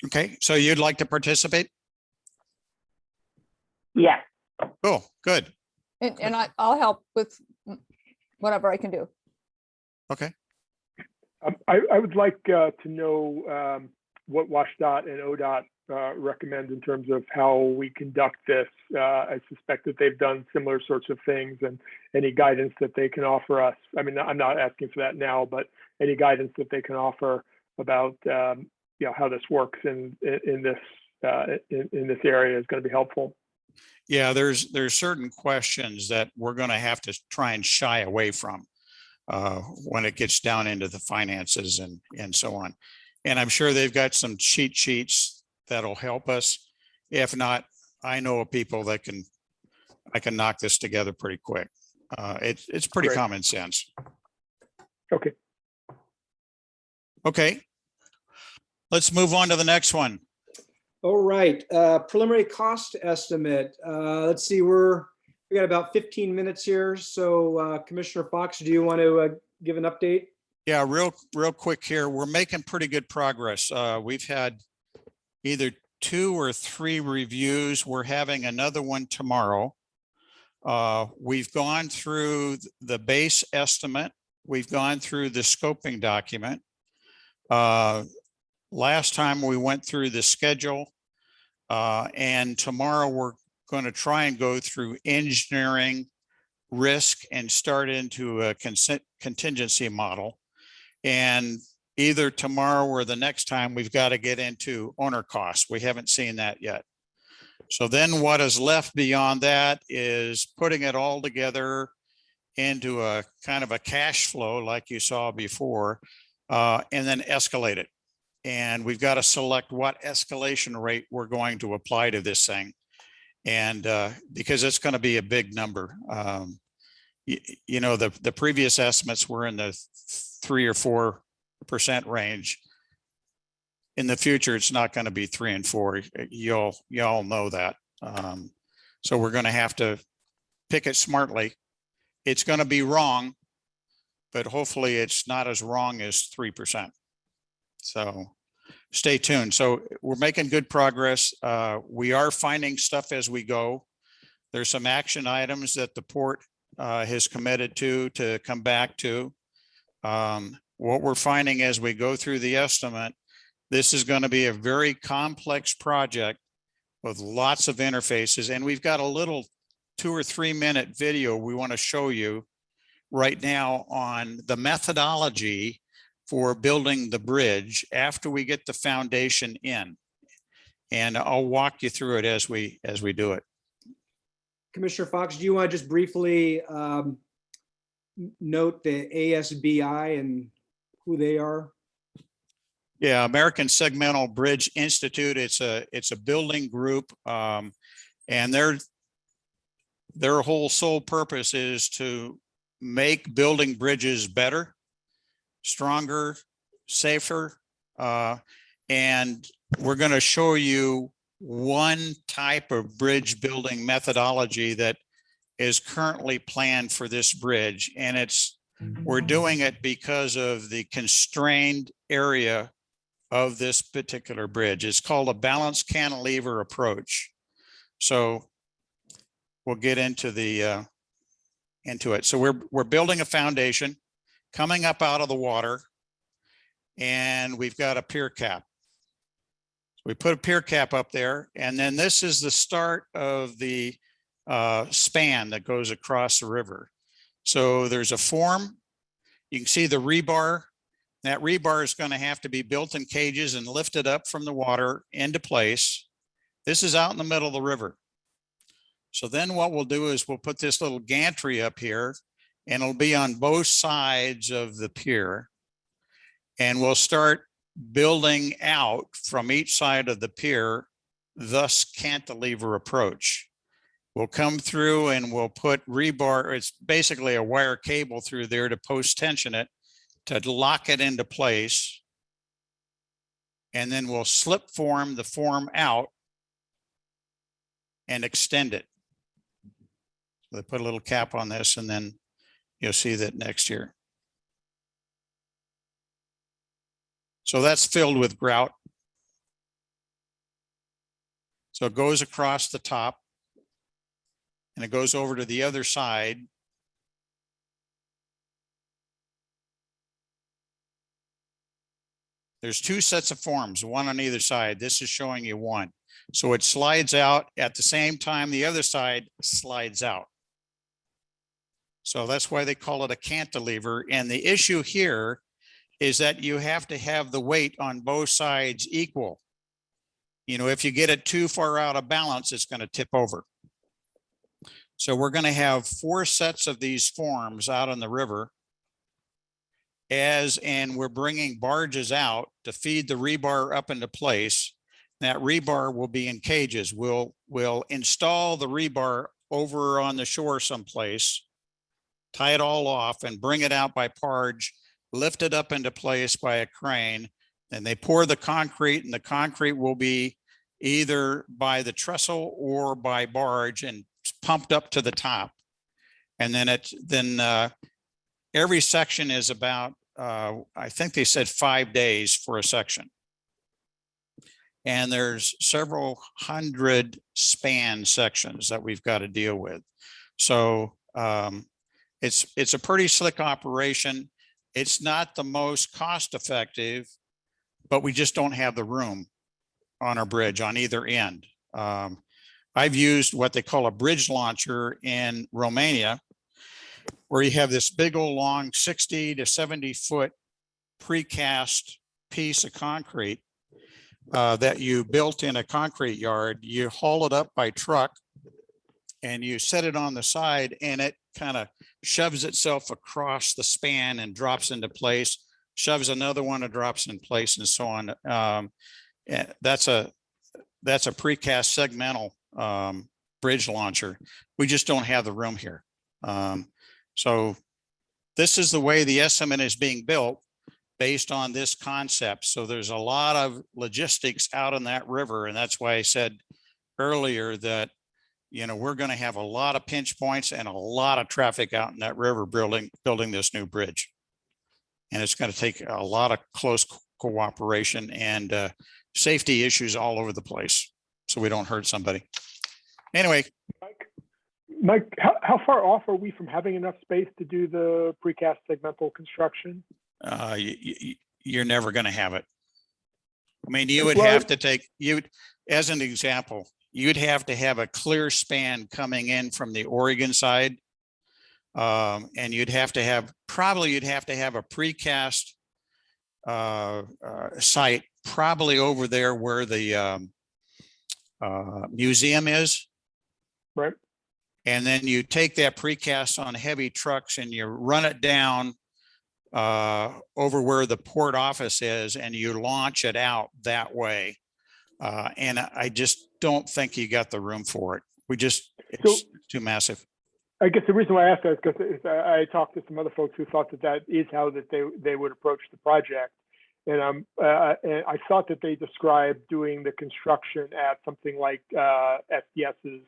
Okay, so you'd like to participate? Yeah. Cool, good. And I'll help with whatever I can do. Okay. I would like to know what WashDOT and ODOT recommend in terms of how we conduct this. I suspect that they've done similar sorts of things, and any guidance that they can offer us. I mean, I'm not asking for that now, but any guidance that they can offer about how this works in this area is going to be helpful. Yeah, there's certain questions that we're going to have to try and shy away from when it gets down into the finances and so on. And I'm sure they've got some cheat sheets that'll help us. If not, I know of people that I can knock this together pretty quick. It's pretty Great. common sense. Okay. Okay. Let's move on to the next one. All right, preliminary cost estimate. Let's see, we got about 15 minutes here. So Commissioner Fox, do you want to give an update? Yeah, real quick here. We're making pretty good progress. We've had either 2 or 3 reviews. We're having another one tomorrow. We've gone through the base estimate. We've gone through the scoping document. Last time we went through the schedule, and tomorrow we're going to try and go through engineering risk and start into a contingency model. And either tomorrow or the next time, we've got to get into owner costs. We haven't seen that yet. So then what is left beyond that is putting it all together into a kind of a cash flow like you saw before, and then escalate it. And we've got to select what escalation rate we're going to apply to this thing. And because it's going to be a big number. You know, the previous estimates were in the 3 or 4% range. In the future, it's not going to be 3 and 4. Y'all know that. So we're going to have to pick it smartly. It's going to be wrong, but hopefully it's not as wrong as 3%. So stay tuned. So we're making good progress. We are finding stuff as we go. There's some action items that the port has committed to come back to. What we're finding as we go through the estimate, this is going to be a very complex project with lots of interfaces. And we've got a little 2 or 3 minute video we want to show you right now on the methodology for building the bridge after we get the foundation in. And I'll walk you through it as we do it. Commissioner Fox, do you want to just briefly note the ASBI and who they are? Yeah, American Segmental Bridge Institute. It's a building group, and their whole sole purpose is to make building bridges better, stronger, safer, and we're going to show you one type of bridge building methodology that is currently planned for this bridge, and we're doing it because of the constrained area of this particular bridge. It's called a balanced cantilever approach. So we'll get into it. So we're building a foundation coming up out of the water, and we've got a pier cap. We put a pier cap up there, and then this is the start of the span that goes across the river. So there's a form. You can see the rebar. That rebar is going to have to be built in cages and lifted up from the water into place. This is out in the middle of the river. So then what we'll do is we'll put this little gantry up here, and it'll be on both sides of the pier. And we'll start building out from each side of the pier, thus cantilever approach. We'll come through and we'll put rebar. It's basically a wire cable through there to post tension it, to lock it into place. And then we'll slip form the form out and extend it. So they put a little cap on this, and then you'll see that next year. So that's filled with grout. So it goes across the top and it goes over to the other side. There's 2 sets of forms, one on either side. This is showing you one. So it slides out at the same time the other side slides out. So that's why they call it a cantilever. And the issue here is that you have to have the weight on both sides equal. You know, if you get it too far out of balance, it's going to tip over. So we're going to have 4 sets of these forms out on the river, and we're bringing barges out to feed the rebar up into place. That rebar will be in cages. We'll install the rebar over on the shore someplace, tie it all off and bring it out by barge, lift it up into place by a crane. Then they pour the concrete, and the concrete will be either by the trestle or by barge and pumped up to the top. And then every section is about, I think they said 5 days for a section. And there's several hundred span sections that we've got to deal with. So it's a pretty slick operation. It's not the most cost effective, but we just don't have the room on our bridge on either end. I've used what they call a bridge launcher in Romania, where you have this big old long 60 to 70 foot precast piece of concrete that you built in a concrete yard. You haul it up by truck and you set it on the side, and it kind of shoves itself across the span and drops into place, shoves another one and drops in place, and so on. That's a precast segmental bridge launcher. We just don't have the room here. So this is the way the estimate is being built based on this concept. So there's a lot of logistics out in that river. And that's why I said earlier that, you know, we're going to have a lot of pinch points and a lot of traffic out in that river building this new bridge. And it's going to take a lot of close cooperation and safety issues all over the place, so we don't hurt somebody. Anyway. Mike, how far off are we from having enough space to do the precast segmental construction? You're never going to have it. I mean, you would have to take, as an example, you'd have to have a clear span coming in from the Oregon side. And you'd have to have a precast site probably over there where the museum is. Right. And then you take that precast on heavy trucks and you run it down over where the port office is, and you launch it out that way. And I just don't think you got the room for it. It's too massive. I guess the reason why I asked that is because I talked to some other folks who thought that is how that they would approach the project. And I thought that they described doing the construction at something like SDS's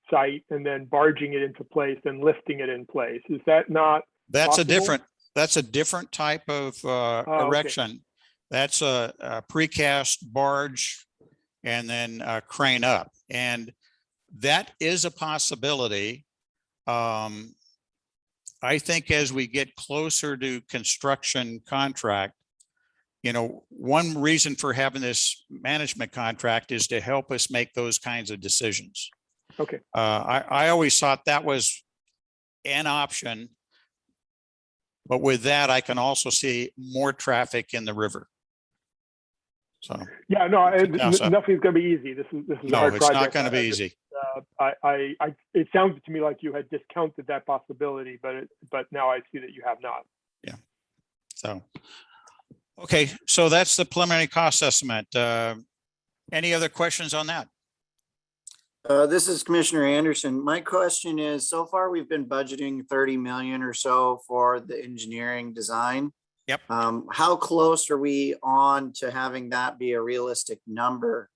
site and then barging it into place and lifting it in place. Is that not possible? That's a different type of erection. Okay. That's a precast barge and then crane up. And that is a possibility. I think as we get closer to construction contract, you know, one reason for having this management contract is to help us make those kinds of decisions. Okay. I always thought that was an option, but with that, I can also see more traffic in the river. So yeah, no, nothing's going to be easy. This is a hard project. No, it's not going to be easy. It sounded to me like you had discounted that possibility, but now I see that you have not. Yeah. So, okay, so that's the preliminary cost estimate. Any other questions on that? This is Commissioner Anderson. My question is, so far we've been budgeting 30 million or so for the engineering design. Yep. How close are we on to having that be a realistic number?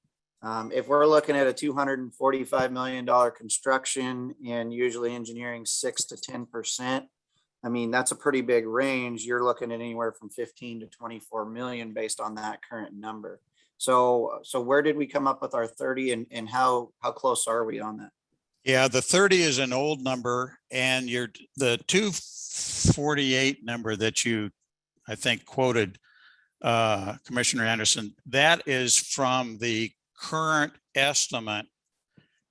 If we're looking at a $245 million construction and usually engineering 6 to 10%, I mean, that's a pretty big range. You're looking at anywhere from 15 to 24 million based on that current number. So where did we come up with our 30 and how close are we on that? Yeah, the 30 is an old number, and the 248 number that you, I think, quoted, Commissioner Anderson, that is from the current estimate,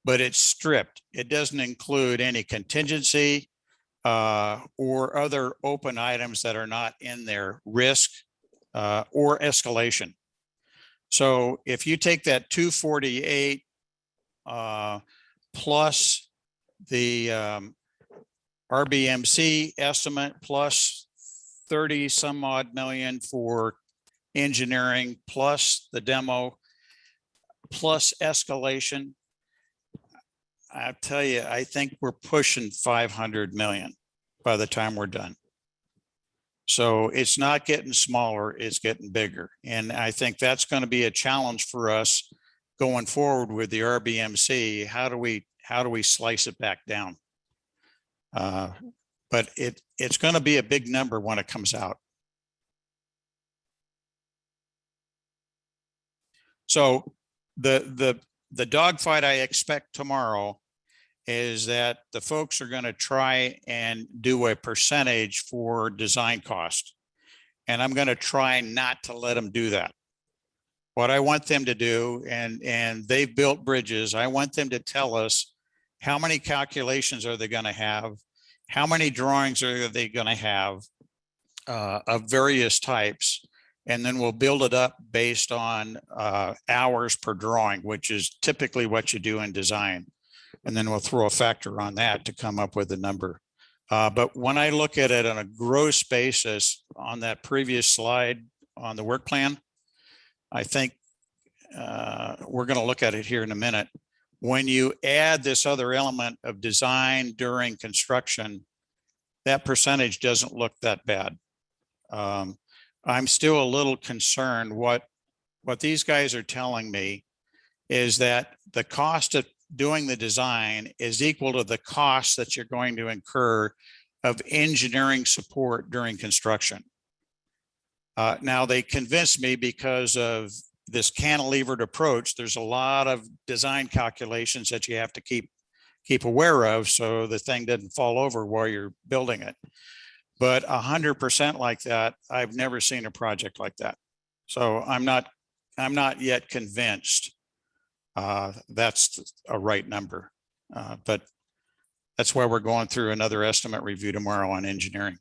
but it's stripped. It doesn't include any contingency or other open items that are not in their risk or escalation. So if you take that 248 plus the RBMC estimate plus 30 some odd million for engineering plus the demo plus escalation, I'll tell you, I think we're pushing 500 million by the time we're done. So it's not getting smaller, it's getting bigger. And I think that's going to be a challenge for us going forward with the RBMC. How do we slice it back down? But it's going to be a big number when it comes out. So the dogfight I expect tomorrow is that the folks are going to try and do a percentage for design cost. And I'm going to try not to let them do that. what I want them to do, and they've built bridges, I want them to tell us how many calculations are they going to have, how many drawings are they going to have of various types, and then we'll build it up based on hours per drawing, which is typically what you do in design. And then we'll throw a factor on that to come up with a number. But when I look at it on a gross basis on that previous slide on the work plan, I think we're going to look at it here in a minute. When you add this other element of design during construction, that percentage doesn't look that bad. I'm still a little concerned. What these guys are telling me is that the cost of doing the design is equal to the cost that you're going to incur of engineering support during construction. Now they convinced me because of this cantilevered approach. There's a lot of design calculations that you have to keep aware of so the thing doesn't fall over while you're building it. But 100% like that, I've never seen a project like that. So I'm not yet convinced that's a right number. But that's why we're going through another estimate review tomorrow on engineering.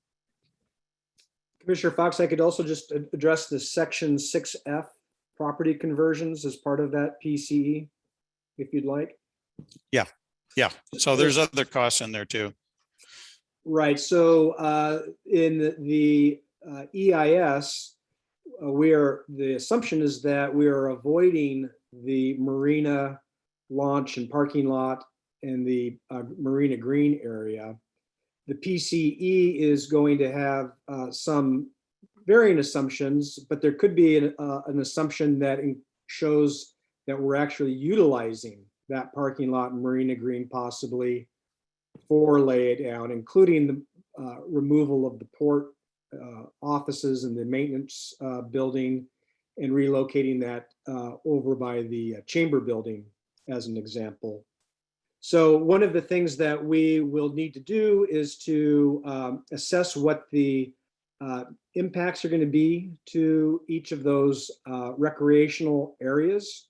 Commissioner Fox, I could also just address the section 6F property conversions as part of that PCE, if you'd like. Yeah. So there's other costs in there too. Right. So in the EIS, the assumption is that we are avoiding the marina launch and parking lot and the marina green area. The PCE is going to have some varying assumptions, but there could be an assumption that shows that we're actually utilizing that parking lot and marina green possibly for lay it down, including the removal of the port offices and the maintenance building and relocating that over by the chamber building as an example. So one of the things that we will need to do is to assess what the impacts are going to be to each of those recreational areas.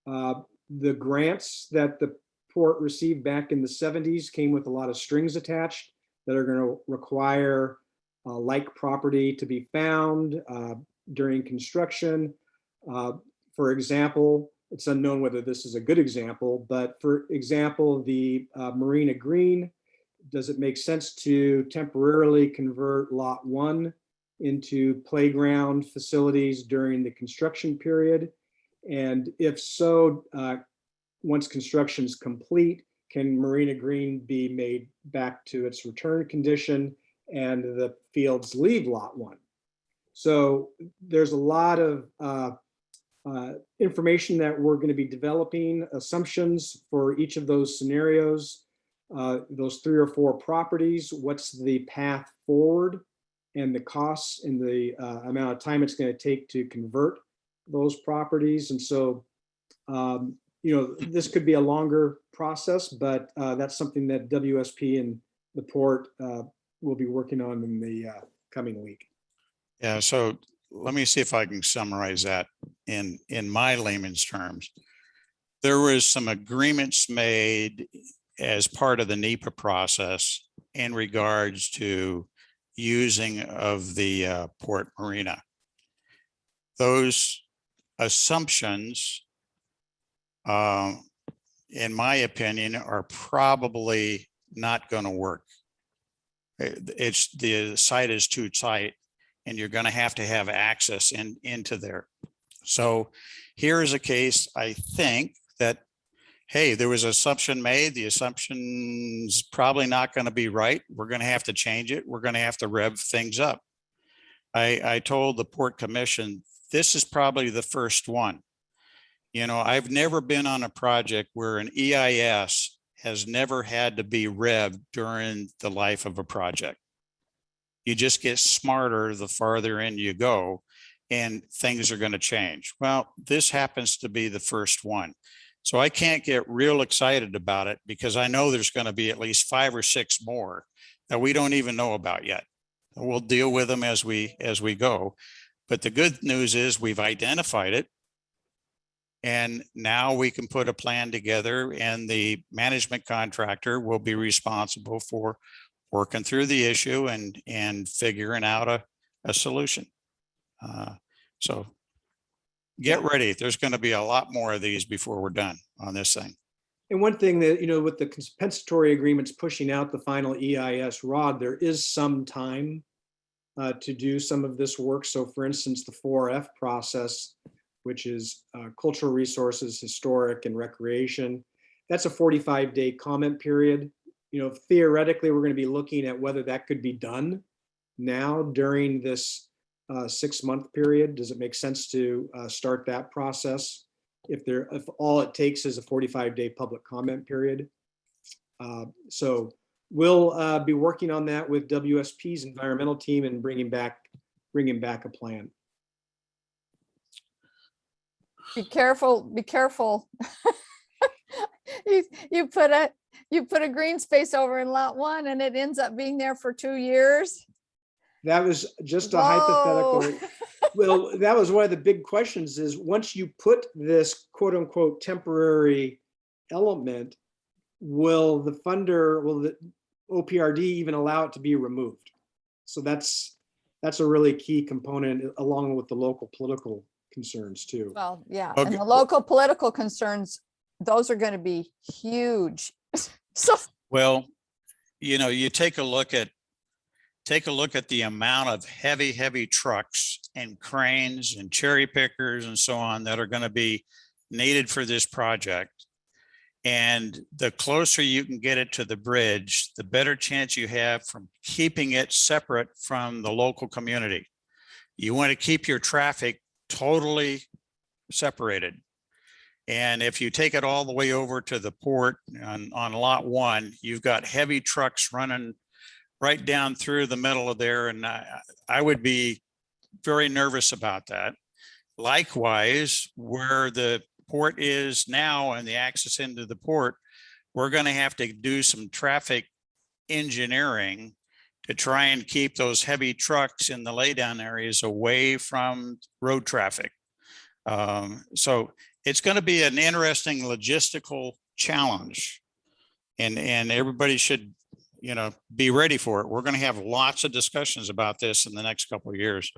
The grants that the port received back in the 70s came with a lot of strings attached that are going to require like property to be found during construction. For example, it's unknown whether this is a good example, but for example, the Marina Green, does it make sense to temporarily convert lot 1 into playground facilities during the construction period? And if so, once construction is complete, can Marina Green be made back to its return condition and the fields leave lot 1? So there's a lot of information that we're going to be developing, assumptions for each of those scenarios, those 3 or 4 properties, what's the path forward and the costs and the amount of time it's going to take to convert those properties. And so, this could be a longer process, but that's something that WSP and the port will be working on in the coming week. Yeah, so let me see if I can summarize that in my layman's terms. There was some agreements made as part of the NEPA process in regards to using of the port marina. Those assumptions, in my opinion, are probably not going to work. The site is too tight, and you're going to have access into there. So here is a case, I think, that, hey, there was an assumption made. The assumption's probably not going to be right. We're going to have to change it. We're going to have to rev things up. I told the Port Commission, this is probably the first one. I've never been on a project where an EIS has never had to be revved during the life of a project. You just get smarter the farther in you go, and things are going to change. Well, this happens to be the first one. So I can't get real excited about it because I know there's going to be at least 5 or 6 more that we don't even know about yet. We'll deal with them as we go. But the good news is we've identified it. And now we can put a plan together, and the management contractor will be responsible for working through the issue and figuring out a solution. So get ready. There's going to be a lot more of these before we're done on this thing. And one thing that, with the compensatory agreements pushing out the final EIS ROD, there is some time to do some of this work. So for instance, the 4F process, which is cultural resources, historic, and recreation, that's a 45-day comment period. Theoretically, we're going to be looking at whether that could be done now during this 6-month period. Does it make sense to start that process if all it takes is a 45-day public comment period? So we'll be working on that with WSP's environmental team and bringing back a plan. Be careful, be careful. You put a green space over in lot 1 and it ends up being there for 2 years. That was just a Whoa. hypothetical. Well, that was one of the big questions is once you put this quote unquote temporary element, will the OPRD even allow it to be removed? So that's a really key component along with the local political concerns too. Well, yeah, Okay. and the local political concerns, those are going to be huge. So Well, you take a look at the amount of heavy trucks and cranes and cherry pickers and so on that are going to be needed for this project. And the closer you can get it to the bridge, the better chance you have from keeping it separate from the local community. You want to keep your traffic totally separated. And if you take it all the way over to the port on lot 1, you've got heavy trucks running right down through the middle of there. And I would be very nervous about that. Likewise, where the port is now and the access into the port, we're going to have to do some traffic engineering to try and keep those heavy trucks in the laydown areas away from road traffic. So it's going to be an interesting logistical challenge, and everybody should, be ready for it. We're going to have lots of discussions about this in the next couple of years.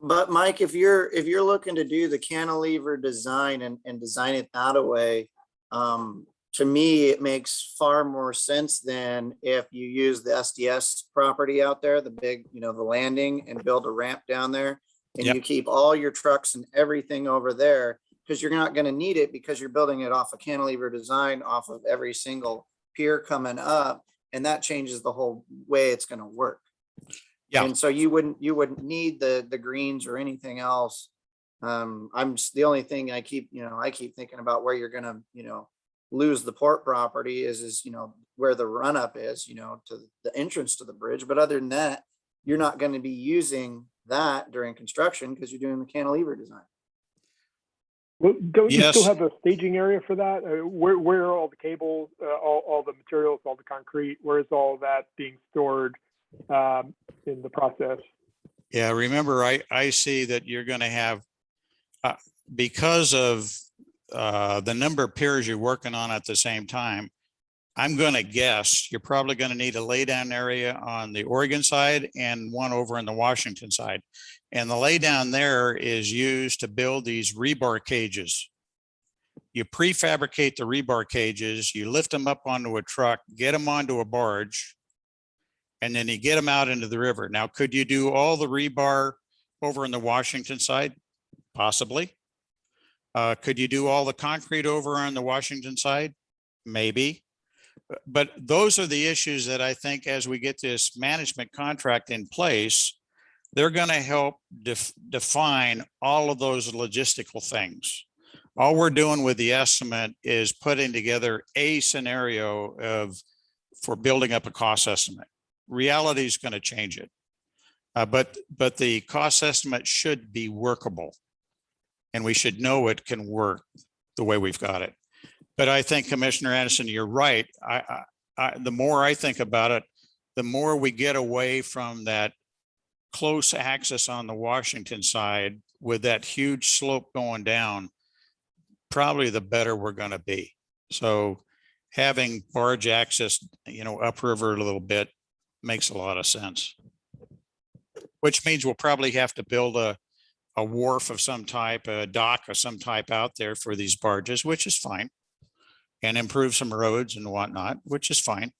But Mike, if you're looking to do the cantilever design and design it that way, to me, it makes far more sense than if you use the SDS property out there, the big, the landing, and build a ramp down there. And Yep. You keep all your trucks and everything over there because you're not going to need it because you're building it off a cantilever design off of every single pier coming up. And that changes the whole way it's going to work. Yeah. And so you wouldn't need the greens or anything else. The only thing I keep thinking about where you're going to, lose the port property is where the run up is, to the entrance to the bridge. But other than that, you're not going to be using that during construction because you're doing the cantilever design. Well, don't you Yes. still have a staging area for that? Where are all the cables, all the materials, all the concrete? Where is all that being stored in the process? Yeah, remember, I see that you're going to have, because of the number of piers you're working on at the same time, I'm going to guess you're probably going to need a laydown area on the Oregon side and one over on the Washington side. And the laydown there is used to build these rebar cages. You prefabricate the rebar cages, you lift them up onto a truck, get them onto a barge, and then you get them out into the river. Now, could you do all the rebar over on the Washington side? Possibly. Could you do all the concrete over on the Washington side? Maybe. But those are the issues that I think as we get this management contract in place, they're going to help define all of those logistical things. All we're doing with the estimate is putting together a scenario for building up a cost estimate. Reality is going to change it. But the cost estimate should be workable, and we should know it can work the way we've got it. But I think, Commissioner Anderson, you're right. The more I think about it, the more we get away from that close access on the Washington side with that huge slope going down. probably the better we're going to be. So having barge access, upriver a little bit makes a lot of sense. Which means we'll probably have to build a wharf of some type, a dock of some type out there for these barges, which is fine. And improve some roads and whatnot, which is fine.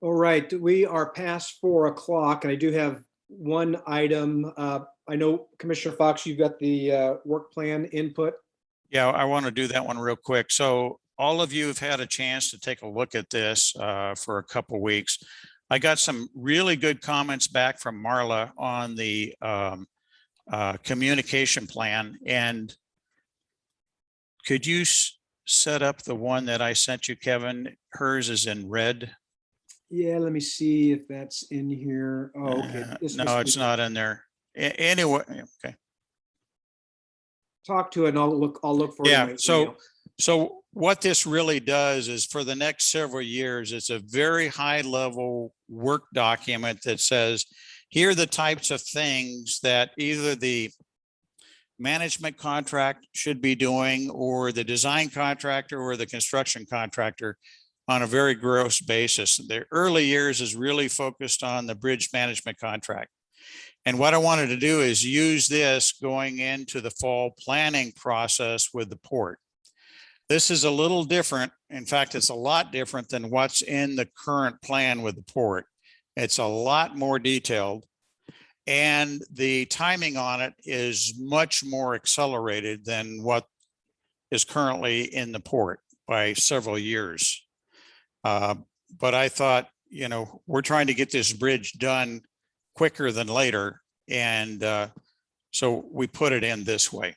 All right, we are past 4 o'clock, and I do have one item. I know Commissioner Fox, you've got the work plan input. Yeah, I want to do that one real quick. So all of you have had a chance to take a look at this for a couple weeks. I got some really good comments back from Marla on the communication plan. And could you set up the one that I sent you, Kevin? Hers is in red. Yeah, let me see if that's in here. Oh, okay. No, it's not in there. Anyway, okay. Talk to it and I'll look for it. in Yeah, my so email. so what this really does is for the next several years, it's a very high level work document that says, here are the types of things that either the management contract should be doing, or the design contractor or the construction contractor on a very gross basis. The early years is really focused on the bridge management contract. And what I wanted to do is use this going into the fall planning process with the port. This is a little different. In fact, it's a lot different than what's in the current plan with the port. It's a lot more detailed. And the timing on it is much more accelerated than what is currently in the port by several years. But I thought, we're trying to get this bridge done quicker than later. And so we put it in this way.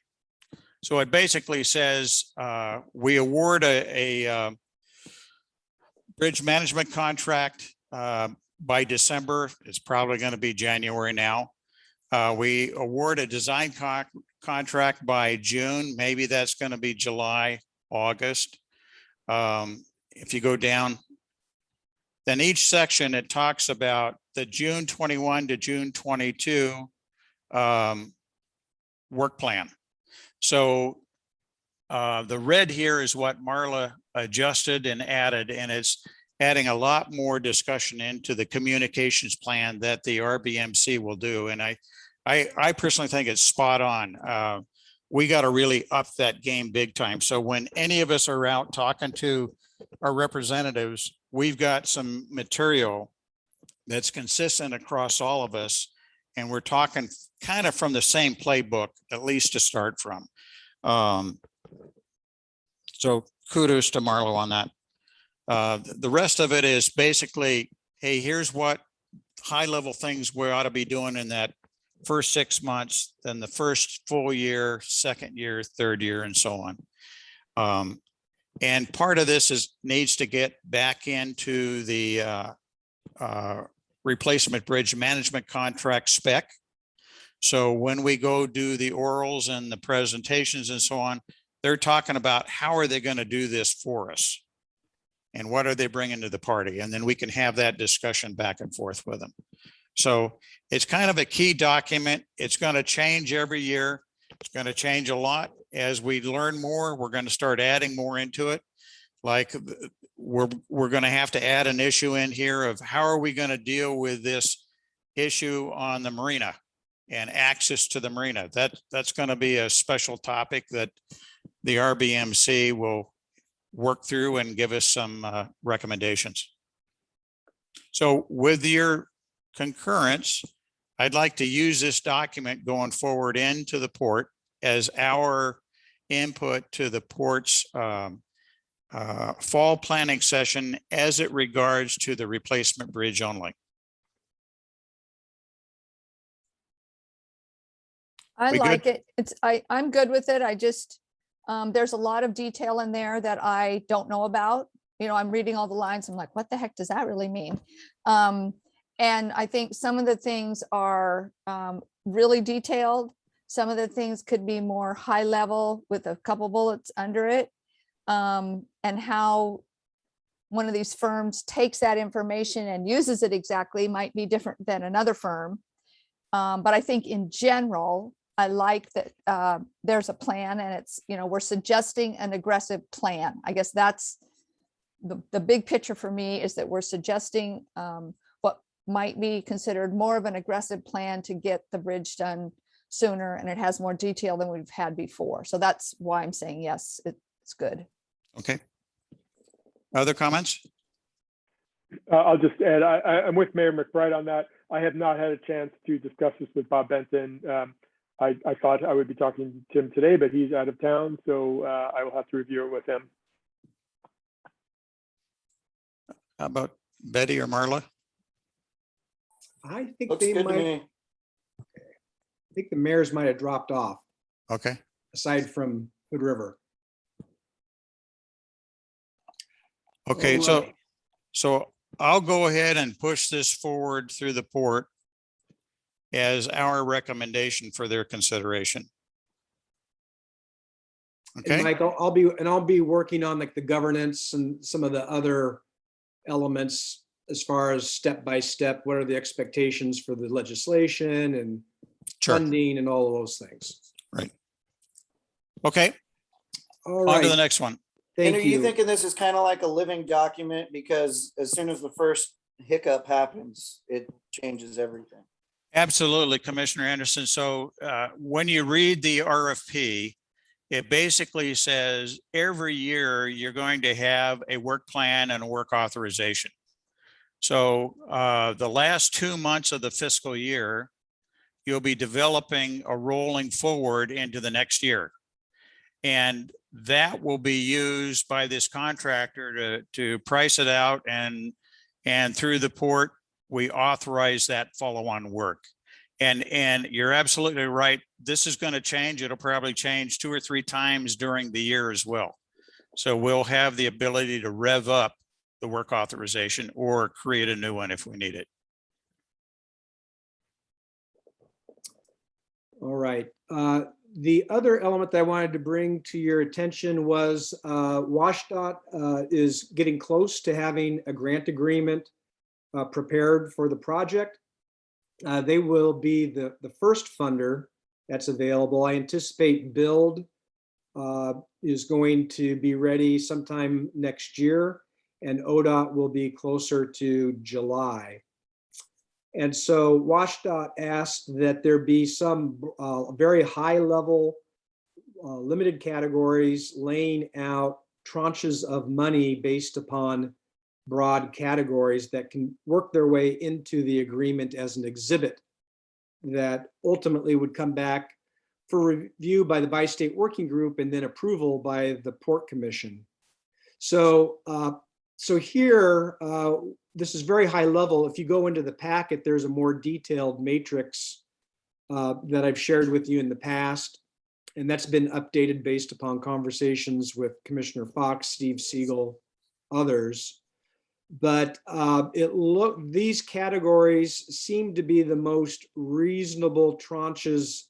So it basically says we award a bridge management contract by December. It's probably going to be January now. We award a design contract by June. Maybe that's going to be July, August. If you go down, then each section, it talks about the June 21 to June 22 work plan. So the red here is what Marla adjusted and added, and it's adding a lot more discussion into the communications plan that the RBMC will do. And I personally think it's spot on. We got to really up that game big time. So when any of us are out talking to our representatives, we've got some material that's consistent across all of us. And we're talking kind of from the same playbook, at least to start from. So kudos to Marlo on that. The rest of it is basically, hey, here's what high level things we ought to be doing in that first 6 months, then the first full year, second year, third year, and so on. And part of this needs to get back into the replacement bridge management contract spec. So when we go do the orals and the presentations and so on, they're talking about how are they going to do this for us? And what are they bringing to the party? And then we can have that discussion back and forth with them. So it's kind of a key document. It's going to change every year. It's going to change a lot. As we learn more, we're going to start adding more into it. Like we're going to have to add an issue in here of how are we going to deal with this issue on the marina and access to the marina. That's going to be a special topic that the RBMC will work through and give us some recommendations. So with your concurrence, I'd like to use this document going forward into the port as our input to the port's fall planning session as it regards to the replacement bridge only. I We like good? it. I'm good with it. I just, there's a lot of detail in there that I don't know about. I'm reading all the lines. I'm like, what the heck does that really mean? And I think some of the things are really detailed. Some of the things could be more high level with a couple bullets under it. And how one of these firms takes that information and uses it exactly might be different than another firm. But I think in general, I like that there's a plan, and it's, we're suggesting an aggressive plan. I guess that's the big picture for me, is that we're suggesting what might be considered more of an aggressive plan to get the bridge done sooner, and it has more detail than we've had before. So that's why I'm saying yes, it's good. Okay. Other comments? I'll just add, I'm with Mayor McBride on that. I have not had a chance to discuss this with Bob Benton. I thought I would be talking to him today, but he's out of town, so I will have to review it with him. How about Betty or Marla? I think Looks they good to might, me. I think the mayors might have dropped off, Okay. aside from Hood River. Okay, All right. so I'll go ahead and push this forward through the port as our recommendation for their consideration. And Okay, Mike, I'll be working on like the governance and some of the other elements as far as step by step, what are the expectations for the legislation and sure. funding and all of those things. Right. Okay, All on to the right, next one. And thank are you you. thinking this is kind of like a living document, because as soon as the first hiccup happens, it changes everything? Absolutely, Commissioner Anderson. So when you read the RFP, it basically says every year you're going to have a work plan and a work authorization. So the last 2 months of the fiscal year, you'll be developing a rolling forward into the next year. And that will be used by this contractor to price it out, and through the port, we authorize that follow-on work. And you're absolutely right. This is going to change. It'll probably change 2 or 3 times during the year as well. So we'll have the ability to rev up the work authorization or create a new one if we need it. All right. The other element that I wanted to bring to your attention was WashDOT is getting close to having a grant agreement prepared for the project. They will be the first funder that's available. I anticipate build is going to be ready sometime next year, and ODOT will be closer to July. And so WashDOT asked that there be some very high level limited categories laying out tranches of money based upon broad categories that can work their way into the agreement as an exhibit that ultimately would come back for review by the bi-state working group and then approval by the Port Commission. So here, this is very high level. If you go into the packet, there's a more detailed matrix that I've shared with you in the past, and that's been updated based upon conversations with Commissioner Fox, Steve Siegel, others. But these categories seem to be the most reasonable tranches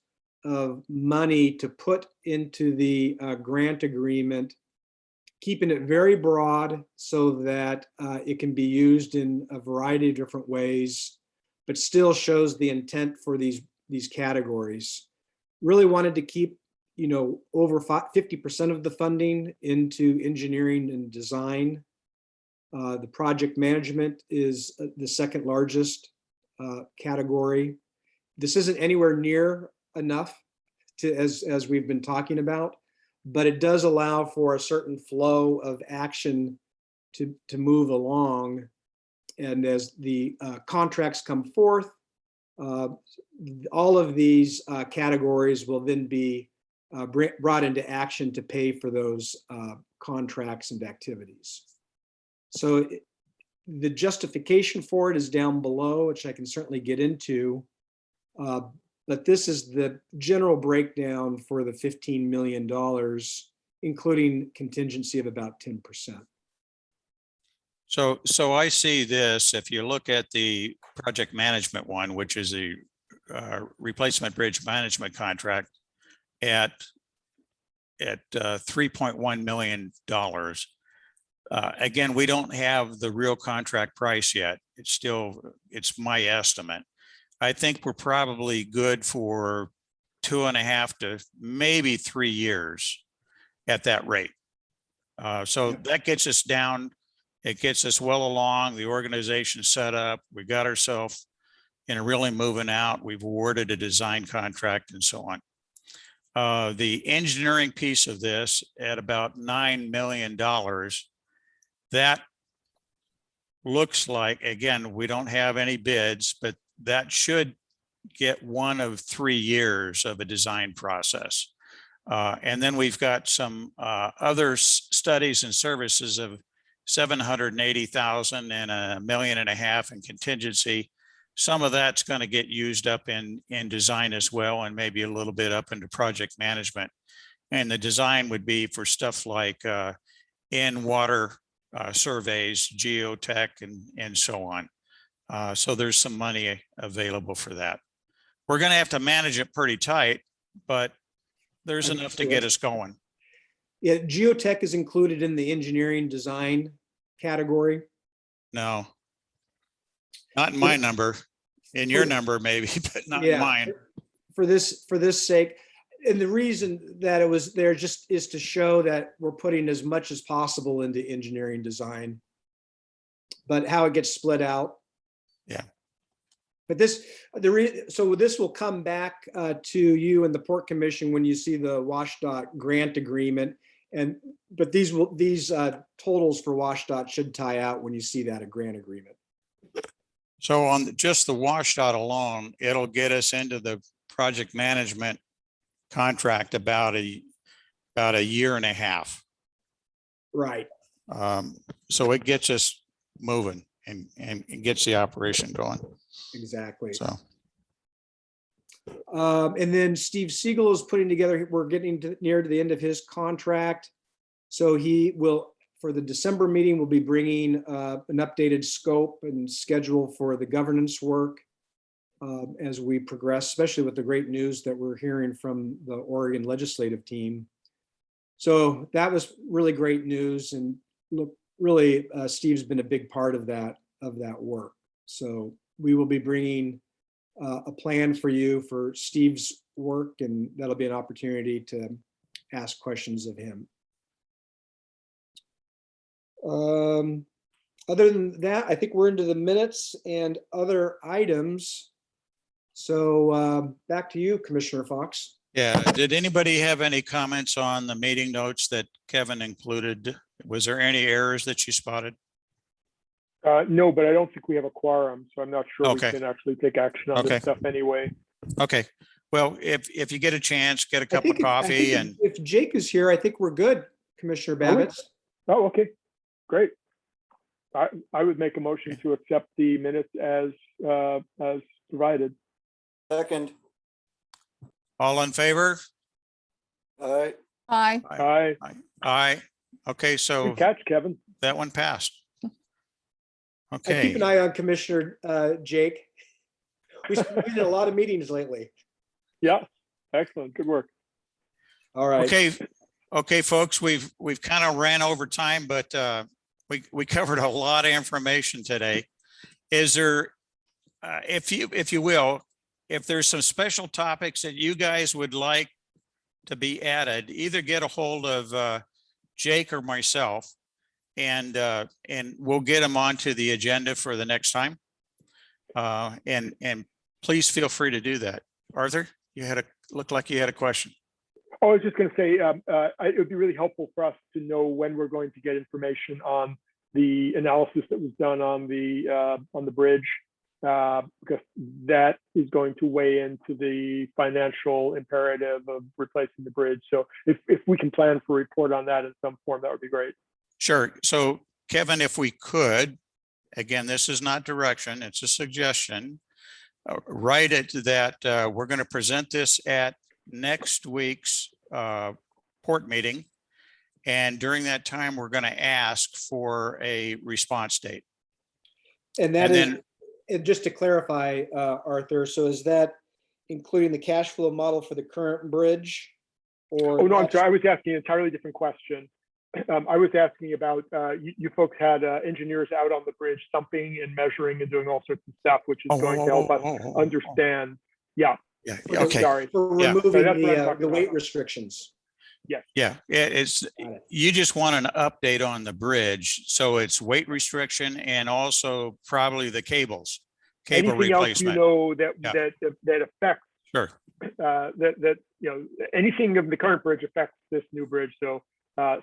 of money to put into the grant agreement, keeping it very broad so that it can be used in a variety of different ways, but still shows the intent for these categories. Really wanted to keep, over 50% of the funding into engineering and design. The project management is the second largest category. This isn't anywhere near enough as we've been talking about, but it does allow for a certain flow of action to move along. And as the contracts come forth, all of these categories will then be brought into action to pay for those contracts and activities. So the justification for it is down below, which I can certainly get into. But this is the general breakdown for the $15 million, including contingency of about 10%. So I see this, if you look at the project management one, which is a replacement bridge management contract at $3.1 million. Again, we don't have the real contract price yet. It's my estimate. I think we're probably good for 2.5 to maybe 3 years at that rate. So that gets us down. It gets us well along, the organization set up. We got ourselves really moving out. We've awarded a design contract and so on. The engineering piece of this at about $9 million, that looks like, again, we don't have any bids, but that should get 1 of 3 years of a design process. And then we've got some other studies and services of 780,000 and $1.5 million in contingency. Some of that's going to get used up in design as well, and maybe a little bit up into project management. And the design would be for stuff like in water surveys, geotech, and so on. So there's some money available for that. We're going to have to manage it pretty tight, but there's enough to get us going. Yeah, geotech is included in the engineering design category. No, not in my number. In your number, maybe, but not in mine. For this sake, and the reason that it was there just is to show that we're putting as much as possible into engineering design, but how it gets split out. Yeah. But so this will come back to you and the Port Commission when you see the WashDOT grant agreement, but these totals for WashDOT should tie out when you see that grant agreement. So on just the WashDOT alone, it'll get us into the project management contract about a 1.5 years. Right. So it gets us moving and gets the operation going. Exactly. So. And then Steve Siegel is putting together, we're getting near to the end of his contract. So he will, for the December meeting, we'll be bringing an updated scope and schedule for the governance work as we progress, especially with the great news that we're hearing from the Oregon legislative team. So that was really great news, and look, really, Steve's been a big part of that work. So we will be bringing a plan for you for Steve's work, and that'll be an opportunity to ask questions of him. Other than that, I think we're into the minutes and other items. So back to you, Commissioner Fox. Yeah, did anybody have any comments on the meeting notes that Kevin included? Was there any errors that you spotted? No, but I don't think we have a quorum, so I'm not sure Okay. we can actually take action on this stuff anyway. Okay. Well, if you get a chance, get a cup of coffee and. If Jake is here, I think we're good, Commissioner Babbitts. Oh, okay, great. I would make a motion to accept the minutes as provided. Second. All in favor? All right. Aye. Aye. Aye. Okay, so Good catch, Kevin. that one passed. I keep Okay. an eye on Commissioner Jake. We've been in a lot of meetings lately. Yeah, excellent. Good work. All right. Okay, folks, we've kind of ran over time, but we covered a lot of information today. Is there, if you will, if there's some special topics that you guys would like to be added, either get a hold of Jake or myself, and we'll get them onto the agenda for the next time. And please feel free to do that. Arthur, looked like you had a question. Oh, I was just going to say, it would be really helpful for us to know when we're going to get information on the analysis that was done on the bridge, because that is going to weigh into the financial imperative of replacing the bridge. So if we can plan for a report on that in some form, that would be great. Sure. So Kevin, if we could, again, this is not direction, it's a suggestion. Write it that we're going to present this at next week's port meeting. And during that time, we're going to ask for a response date. And just to clarify, Arthur, so is that including the cash flow model for the current bridge? Or oh, no, I'm sorry. I was asking an entirely different question. I was asking about, you folks had engineers out on the bridge thumping and measuring and doing all sorts of stuff, which is going to help us understand. Yeah, Yeah, For- okay, Sorry. For Yeah. removing That's what I'm talking the weight about. restrictions. yeah, it's, Got it. you just want an update on the bridge, so it's weight restriction and also probably the cable Anything else you replacement. know that, Yeah. that affects, Sure, anything of the current bridge affects this new bridge. So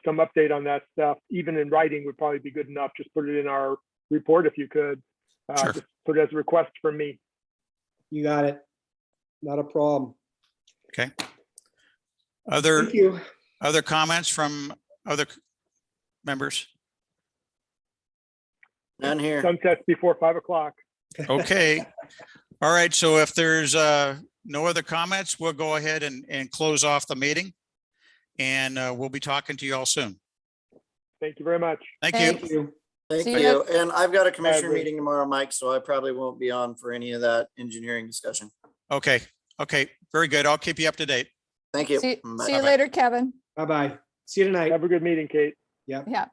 some update on that stuff, even in writing would probably be good enough. Just put it in our report if you could. Sure. Just put it as a request from me. You got it. Not a problem. okay. Other, Thank you. other comments from other members? None here. Sunsets before 5 o'clock. Okay, all right, so if there's no other comments, we'll go ahead and close off the meeting. And we'll be talking to you all soon. Thank you very much. Thank you. Thank you. Thank See you. you. And I've got a commissioner agree. meeting tomorrow, Mike, so I probably won't be on for any of that engineering discussion. Okay, okay, very good. I'll keep you up to date. Thank you. See Bye. see you later, Kevin. Bye-bye. See you tonight. Have a good meeting, Kate. Yeah. Yeah.